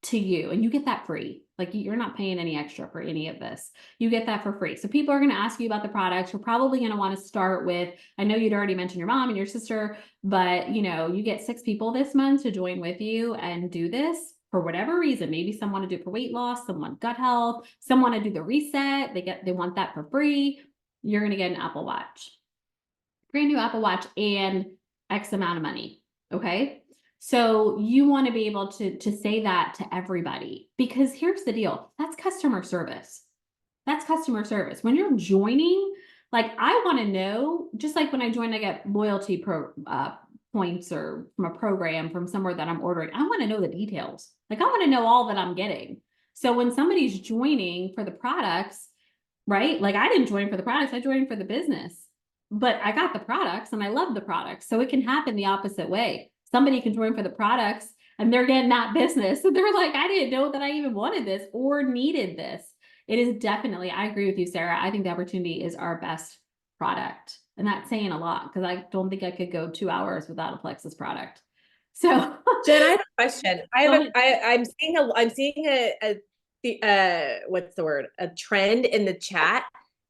to you. And you get that free. Like you're not paying any extra for any of this. You get that for free. So people are going to ask you about the products. You're probably going to want to start with, I know you'd already mentioned your mom and your sister, but you know, you get 6 people this month to join with you and do this. For whatever reason, maybe some want to do it for weight loss, some want gut health, some want to do the reset. They want that for free. You're going to get an Apple Watch, brand new Apple Watch, and X amount of money. Okay. So you want to be able to say that to everybody, because here's the deal. That's customer service. That's customer service. When you're joining, Like, I want to know, just like when I join, I get loyalty points or from a program from somewhere that I'm ordering. I want to know the details. Like, I want to know all that I'm getting. So when somebody's joining for the products, right? Like, I didn't join for the products, I joined for the business. But I got the products and I love the products. So it can happen the opposite way. Somebody can join for the products and they're getting that business. So they're like, I didn't know that I even wanted this or needed this. It is definitely, I agree with you, Sarah. I think the opportunity is our best product. And that's saying a lot because I don't think I could go 2 hours without a Plexus product. So Jen, I have a question. go ahead. I'm seeing what's the word? A trend in the chat.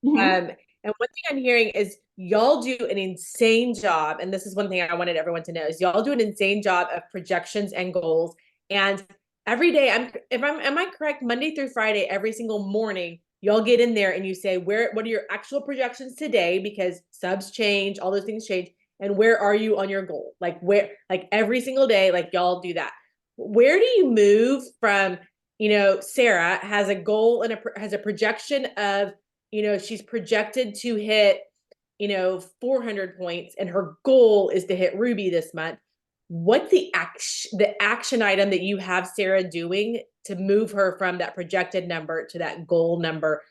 Mhm. And one thing I'm hearing is y'all do an insane job, and this is one thing I wanted everyone to know, is y'all do an insane job of projections and goals. And every day, am I correct? Monday through Friday, every single morning, y'all get in there and you say, what are your actual projections today? Because subs change, all those things change. And where are you on your goal? Like every single day, like y'all do that. Where do you move from, Sarah has a goal and has a projection of, she's projected to hit, 400 points and her goal is to hit Ruby this month. What's the action item that you have Sarah doing to move her from that projected number to that goal number?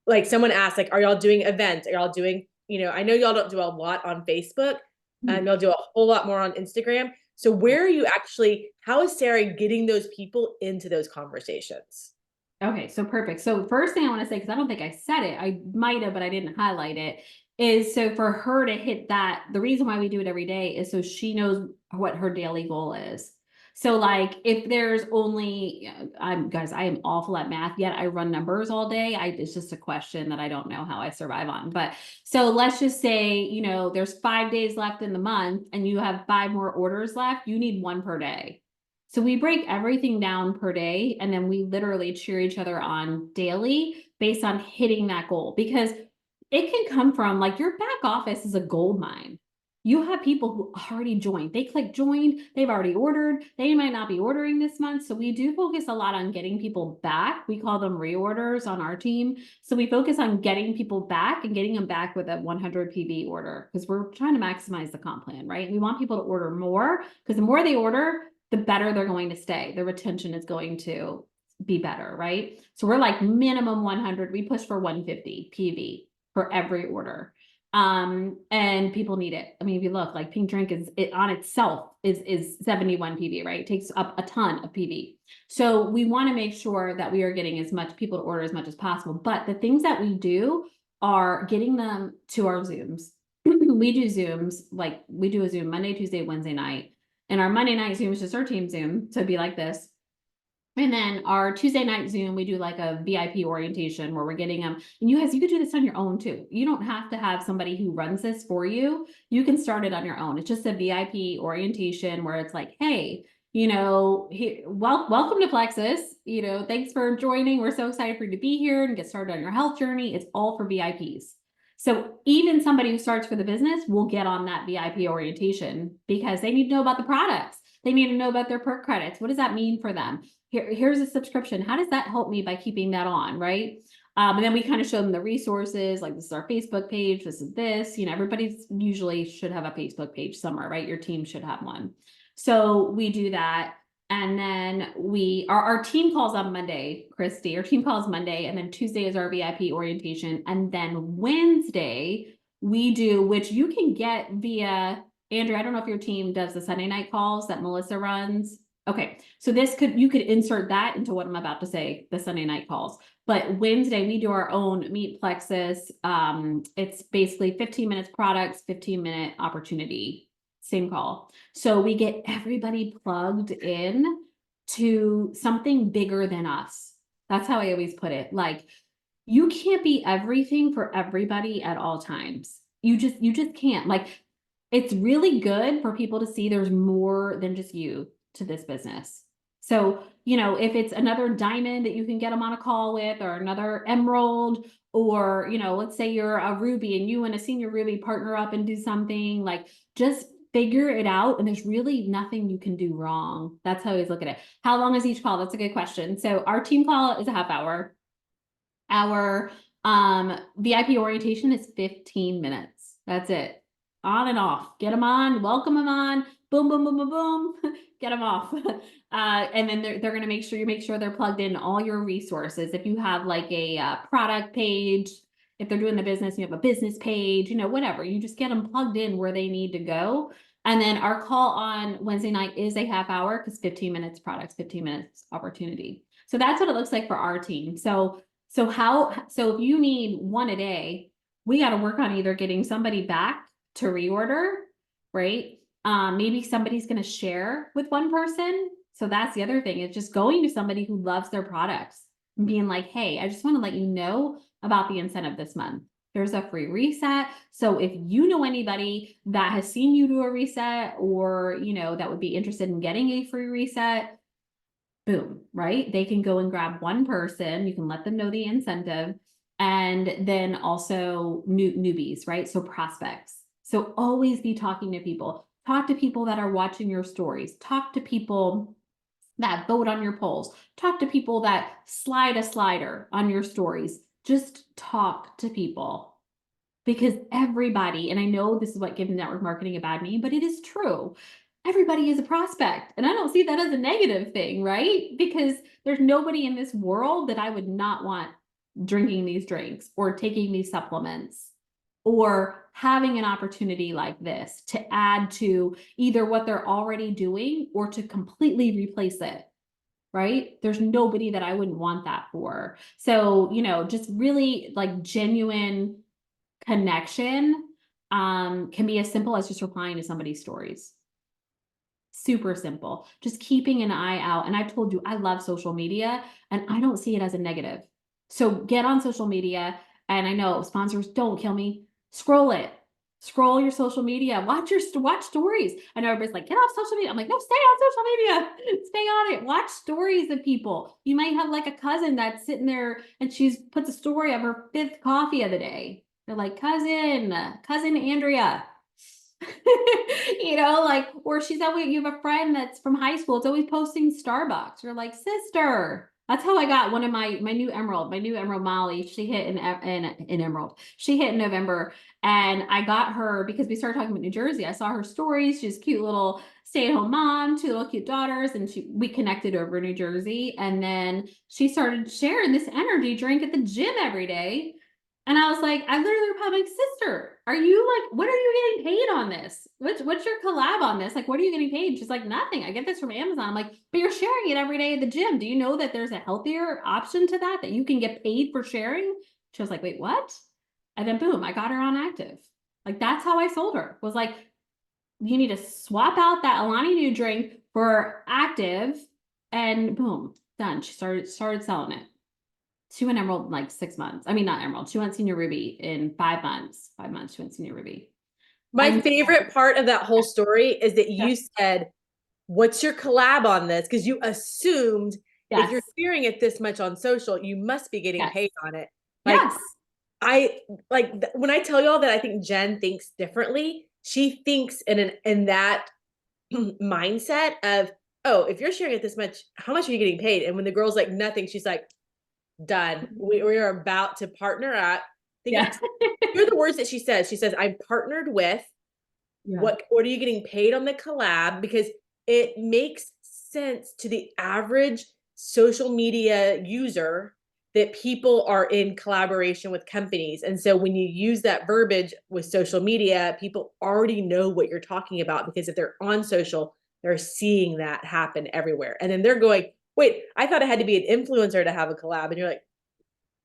Like someone asked, like, are y'all doing events? Are y'all doing, I know y'all don't do a lot on Facebook. Y'all do a whole lot more on Instagram. So where are you actually, how is Sarah getting those people into those conversations? Okay, so perfect. So first thing I want to say, because I don't think I said it, I might have, but I didn't highlight it, is so for her to hit that, the reason why we do it every day is so she knows what her daily goal is. So like if there's only, guys, I am awful at math, yet I run numbers all day. It's just a question that I don't know how I survive on. But so let's just say, there's 5 days left in the month and you have 5 more orders left, you need one per day. So we break everything down per day and then we literally cheer each other on daily based on hitting that goal because it can come from like your back office is a gold mine. You have people who already joined. They click joined, they've already ordered. They might not be ordering this month. So we do focus a lot on getting people back. We call them reorders on our team. So we focus on getting people back and getting them back with a 100 PV order because we're trying to maximize the comp plan, right? We want people to order more because the more they order, the better they're going to stay. The retention is going to be better, right? So we're like minimum 100. We push for 150 PV for every order. And people need it. I mean, if you look, like Pink Drink is it on itself is 71 PV, right? It takes up a ton of PV. So we want to make sure that we are getting as much people to order as much as possible. But the things that we do are getting them to our Zooms. We do Zooms, like we do a Zoom Monday, Tuesday, Wednesday night. And our Monday night Zoom is just our team Zoom. So it'd be like this. And then our Tuesday night Zoom, we do like a VIP orientation where we're getting them. And you guys, you could do this on your own too. You don't have to have somebody who runs this for you. You can start it on your own. It's just a VIP orientation where it's like, hey, welcome to Plexus. Thanks for joining. We're so excited for you to be here and get started on your health journey. It's all for VIPs. So even somebody who starts for the business will get on that VIP orientation because they need to know about the products. They need to know about their perk credits. What does that mean for them? Here's a subscription. How does that help me by keeping that on, right? And then we kind of show them the resources, like this is our Facebook page, this is this, everybody's usually should have a Facebook page somewhere, right? Your team should have one. So we do that. And then our team calls on Monday, Christy, our team calls Monday, and then Tuesday is our VIP orientation. And then Wednesday we do, which you can get via Andrew. I don't know if your team does the Sunday night calls that Melissa runs. Okay, so you could insert that into what I'm about to say, the Sunday night calls. But Wednesday, we do our own Meet Plexus. It's basically 15 minutes products, 15-minute opportunity, same call. So we get everybody plugged in to something bigger than us. That's how I always put it. Like, you can't be everything for everybody at all times. You just can't. Like, it's really good for people to see there's more than just you to this business. So, if it's another diamond that you can get them on a call with, or another emerald, or, let's say you're a ruby and you and a senior ruby partner up and do something, like just figure it out. And there's really nothing you can do wrong. That's how I always look at it. How long is each call? That's a good question. So our team call is a half hour. Our VIP orientation is 15 minutes. That's it. On and off. Get them on, welcome them on, boom, boom, boom, boom, boom, get them off. And then they're going to make sure they're plugged in all your resources. If you have like a product page, if they're doing the business, you have a business page, whatever, you just get them plugged in where they need to go. And then our call on Wednesday night is a half hour because 15 minutes products, 15 minutes opportunity. So that's what it looks like for our team. So if you need one a day, we got to work on either getting somebody back to reorder, right? Maybe somebody's going to share with one person. So that's the other thing. It's just going to somebody who loves their products and being like, hey, I just want to let you know about the incentive this month. There's a free reset. So if you know anybody that has seen you do a reset or, that would be interested in getting a free reset, boom, right? They can go and grab one person. You can let them know the incentive. And then also newbies, right? So prospects. So always be talking to people. Talk to people that are watching your stories. Talk to people that vote on your polls. Talk to people that slide a slider on your stories. Just talk to people. Because everybody, and I know this is what gives network marketing a bad name, but it is true. Everybody is a prospect. And I don't see that as a negative thing, right? Because there's nobody in this world that I would not want drinking these drinks or taking these supplements or having an opportunity like this to add to either what they're already doing or to completely replace it. Right? There's nobody that I wouldn't want that for. So, just really like genuine connection can be as simple as just replying to somebody's stories. Super simple. Just keeping an eye out. And I've told you, I love social media and I don't see it as a negative. So get on social media. And I know sponsors, don't kill me. Scroll it. Scroll your social media. Watch stories. I know everybody's like, get off social media. I'm like, no, stay on social media. Stay on it. Watch stories of people. You might have like a cousin that's sitting there and she's puts a story of her 5th coffee of the day. They're like, cousin Andrea. Or she's always, you have a friend that's from high school. It's always posting Starbucks. You're like, sister. That's how I got one of my new Emerald Molly. She hit in Emerald. She hit in November, and I got her because we started talking about New Jersey. I saw her stories. She's a cute little stay-at-home mom, 2 little cute daughters, and we connected over New Jersey. And then she started sharing this energy drink at the gym every day. And I was like, I literally replied, like, sister, are you like, what are you getting paid on this? What's your collab on this? Like, what are you getting paid? She's like, nothing. I get this from Amazon. I'm like, but you're sharing it every day at the gym. Do you know that there's a healthier option to that you can get paid for sharing? She was like, wait, what? And then boom, I got her on active. Like, that's how I sold her. Was like, you need to swap out that Alani Nu drink for active, and boom, done. She started selling it. She went Emerald in like 6 months. I mean, not Emerald. She went Senior Ruby in 5 months. 5 months, she went Senior Ruby. My favorite part of that whole story is that you said, what's your collab on this? Because you assumed if you're sharing it this much on social, you must be getting paid on it. Like, when I tell y'all that I think Jen thinks differently, she thinks in that mindset of, oh, if you're sharing it this much, how much are you getting paid? And when the girl's like, nothing, she's like, done. We are about to partner up. Hear the words that she says. She says, I'm partnered with. What are you getting paid on the collab? Because it makes sense to the average social media user that people are in collaboration with companies. And so when you use that verbiage with social media, people already know what you're talking about, because if they're on social, they're seeing that happen everywhere. And then they're going, wait, I thought I had to be an influencer to have a collab. And you're like,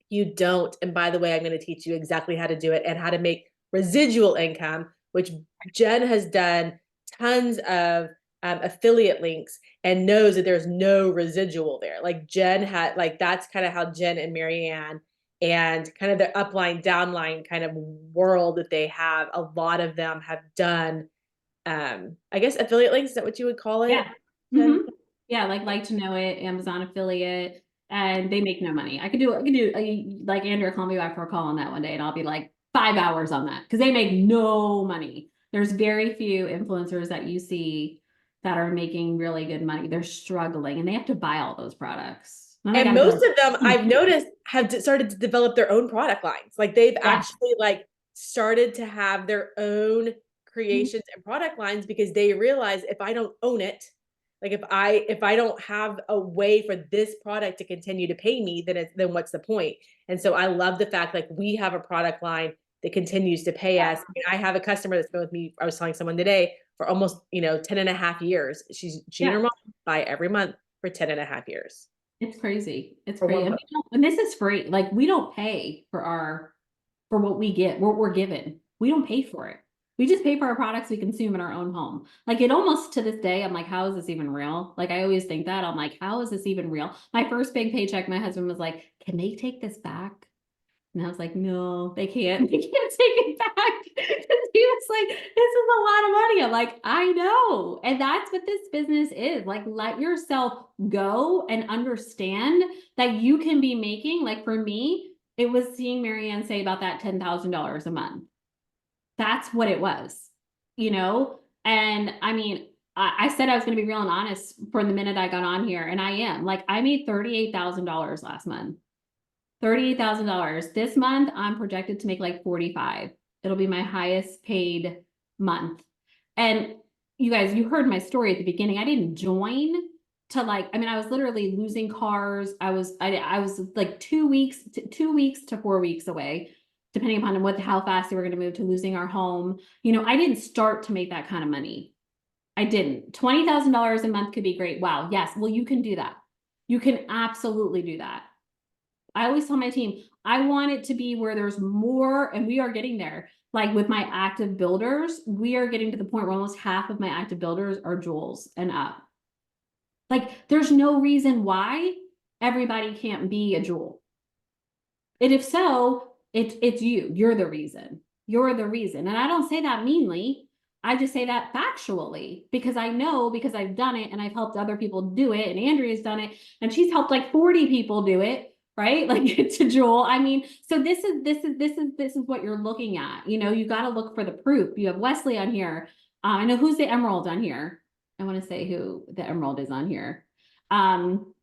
you don't. And by the way, I'm going to teach you exactly how to do it and how to make residual income, which Jen has done tons of affiliate links and knows that there's no residual there. Like Jen had, like, that's kind of how Jen and Marianne and kind of the upline, downline kind of world that they have, a lot of them have done, I guess, affiliate links. Is that what you would call it? Yeah. Mm-hmm. Yeah. Like to know it, Amazon affiliate, and they make no money. I could do like Andrea called me back for a call on that one day, and I'll be like 5 hours on that because they make no money. There's very few influencers that you see that are making really good money. They're struggling and they have to buy all those products. Then I And gotta most go. of them I've noticed have started to develop their own product lines. Like they've Yeah. actually like started to have their own creations and product lines because they realize if I don't own it, like if I don't have a way for this product to continue to pay me, then what's the point? And so I love the fact like we have a product line that continues to pay us. I mean, I have a customer that's been with me. I was telling someone today for almost, 10 and a half years. She and Yeah. her mom buy every month for 10 and a half years It's crazy. It's for crazy. one And, book. and this is free. Like we don't pay for what we get, what we're given. We don't pay for it. We just pay for our products we consume in our own home. Like it almost to this day, I'm like, how is this even real? Like I always think that. I'm like, how is this even real? My first big paycheck, my husband was like, can they take this back? And I was like, no, they can't. They can't take it back. Because he was like, this is a lot of money. I'm like, I know. And that's what this business is. Like, let yourself go and understand that you can be making, like for me, it was seeing Marianne say about that $10,000 a month. That's what it was, you know? And I mean, I said I was going to be real and honest from the minute I got on here, and I am. Like, I made $38,000 last month. $38,000. This month, I'm projected to make like 45. It'll be my highest paid month. And you guys, you heard my story at the beginning. I didn't join to like, I mean, I was literally losing cars. I was like 2 weeks to 4 weeks away, depending upon how fast they were going to move to losing our home. You know, I didn't start to make that kind of money. I didn't. $20,000 a month could be great. Wow. Yes. Well, you can do that. You can absolutely do that. I always tell my team, I want it to be where there's more, and we are getting there. Like with my active builders, we are getting to the point where almost half of my active builders are jewels and up. Like there's no reason why everybody can't be a jewel. And if so, it's you. You're the reason. You're the reason. And I don't say that meanly. I just say that factually because I know because I've done it and I've helped other people do it. And Andrea's done it and she's helped like 40 people do it, right? Like to Joel. I mean, so this is what you're looking at. You know, you got to look for the proof. You have Wesley on here. I know who's the emerald on here. I want to say who the emerald is on here. Um,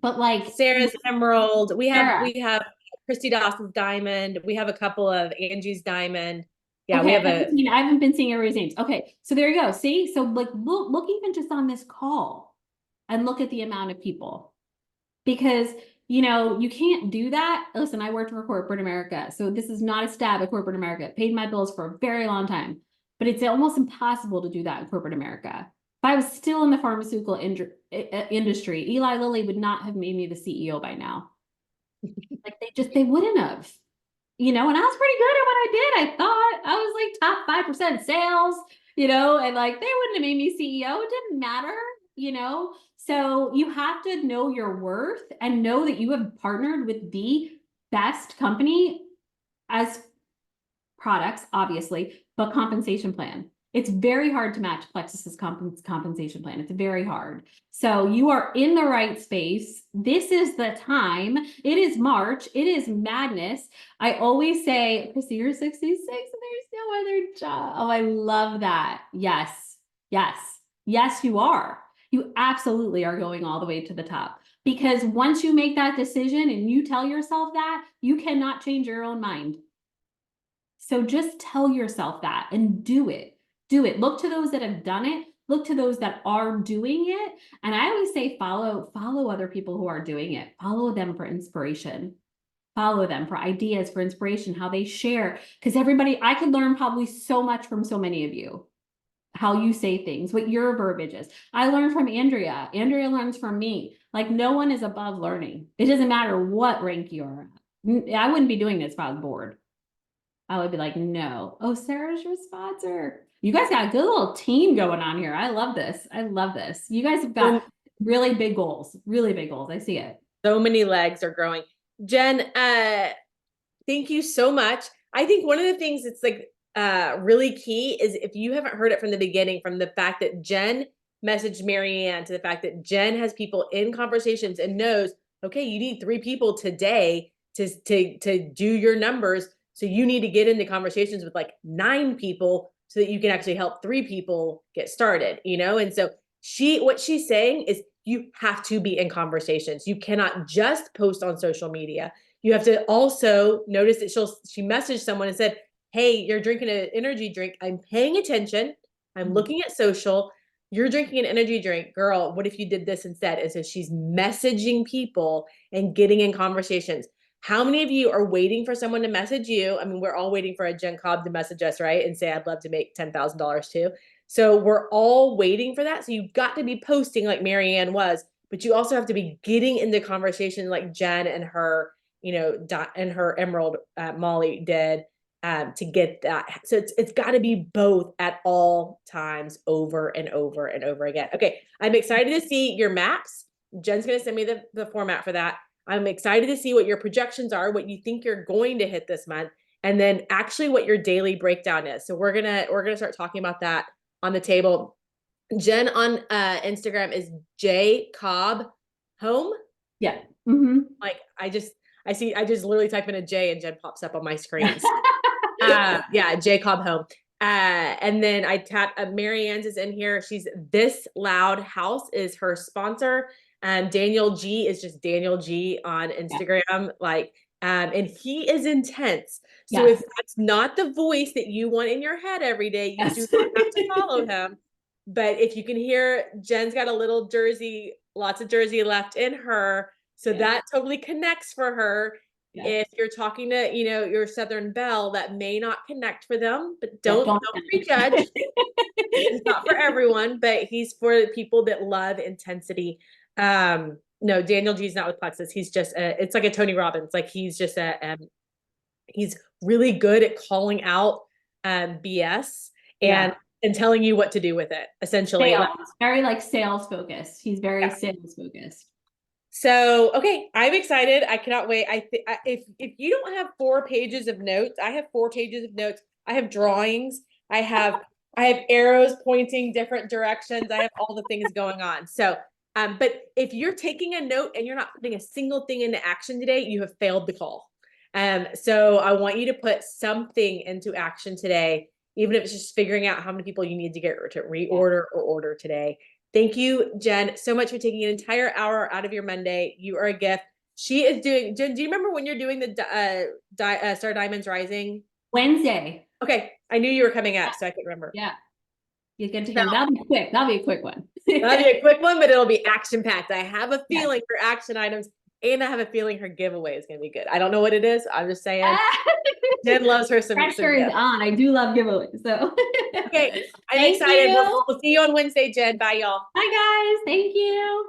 but like Sarah's emerald. We have Sarah. we have Christy Dawson's diamond. We have a couple of Angie's diamond. Yeah, we Okay, have a I haven't been seeing everybody's names. Okay, so there you go. See, so like look even just on this call and look at the amount of people because you know you can't do that. Listen, I worked for corporate America, so this is not a stab at corporate America. Paid my bills for a very long time, but it's almost impossible to do that in corporate America. If I was still in the pharmaceutical industry, Eli Lilly would not have made me the CEO by now. Like they wouldn't have. You know, and I was pretty good at what I did. I thought I was like top 5% sales, you know, and like they wouldn't have made me CEO. It didn't matter, you know. So you have to know your worth and know that you have partnered with the best company as products, obviously, but compensation plan. It's very hard to match Plexus's compensation plan. It's very hard. So you are in the right space. This is the time. It is March. It is madness. I always say, Chrissy, you're 66 and there's no other job. Oh, I love that. Yes. Yes. Yes, you are. You absolutely are going all the way to the top. Because once you make that decision and you tell yourself that, you cannot change your own mind. So just tell yourself that and do it. Do it. Look to those that have done it. Look to those that are doing it. And I always say follow other people who are doing it. Follow them for inspiration. Follow them for ideas, for inspiration, how they share. Because I could learn probably so much from so many of you. How you say things, what your verbiage is. I learned from Andrea. Andrea learns from me. Like no one is above learning. It doesn't matter what rank you are at. I wouldn't be doing this if I was bored. I would be like, no. Oh, Sarah's your sponsor. You guys got a good little team going on here. I love this. I love this. You guys have got really big goals, really big goals. I see it. so many legs are growing. Jen, thank you so much. I think one of the things that's like really key is if you haven't heard it from the beginning, from the fact that Jen messaged Marianne to the fact that Jen has people in conversations and knows, okay, you need 3 people today to do your numbers. So you need to get into conversations with like 9 people so that you can actually help 3 people get started, you know? And so what she's saying is you have to be in conversations. You cannot just post on social media. You have to also notice that she messaged someone and said, hey, you're drinking an energy drink. I'm paying attention. I'm looking at social. You're drinking an energy drink. Girl, what if you did this instead? And so she's messaging people and getting in conversations. How many of you are waiting for someone to message you? I mean, we're all waiting for a Jen Cobb to message us, right? And say, I'd love to make $10,000 too. So we're all waiting for that. So you've got to be posting like Marianne was, but you also have to be getting into conversation like Jen and her, and her Emerald Molly did to get that. So it's got to be both at all times, over and over and over again. Okay, I'm excited to see your maps. Jen's going to send me the format for that. I'm excited to see what your projections are, what you think you're going to hit this month, and then actually what your daily breakdown is. So we're gonna start talking about that on the table. Jen on Instagram is J Cobb Home. Yeah. Mm-hmm. Like I just literally type in a J and Jen pops up on my screens. Yeah, J Cobb Home. And then I tap Marianne's is in here. She's This Loud House is her sponsor. Daniel G is just Daniel G on Instagram. And he is intense. So if that's not the voice that you want in your head every day, you do not have to follow him. But if you can hear, Jen's got a little Jersey, lots of Jersey left in her. So that totally connects for her. If you're talking to, your Southern Belle, that may not connect for them, but don't prejudge. He's not for everyone, but he's for the people that love intensity. No, Daniel G's not with Plexus. He's just it's like a Tony Robbins. Like he's just he's really good at calling out BS and telling you what to do with it, essentially. Sales. Very like sales focused. He's very sales focused. So, okay, I'm excited. I cannot wait. If you don't have 4 pages of notes, I have 4 pages of notes. I have drawings. I have arrows pointing different directions. I have all the things going on. So, but if you're taking a note and you're not putting a single thing into action today, you have failed the call. So I want you to put something into action today, even if it's just figuring out how many people you need to get to reorder or order today. Thank you, Jen, so much for taking an entire hour out of your Monday. You are a gift. She is doing, Jen, do you remember when you're doing the Star Diamonds Rising? Wednesday. Okay. I knew you were coming up, so I couldn't remember. Yeah. You get to hear. That'll be quick. That'll be a quick one. That'll be a quick one, but it'll be action-packed. I have a feeling for action items, and I have a feeling her giveaway is going to be good. I don't know what it is. I'm just saying. Jen loves her some. Pressure is on. I do love giveaways. So okay. I'm excited. We'll see you on Wednesday, Jen. Bye, y'all. Bye, guys. Thank you.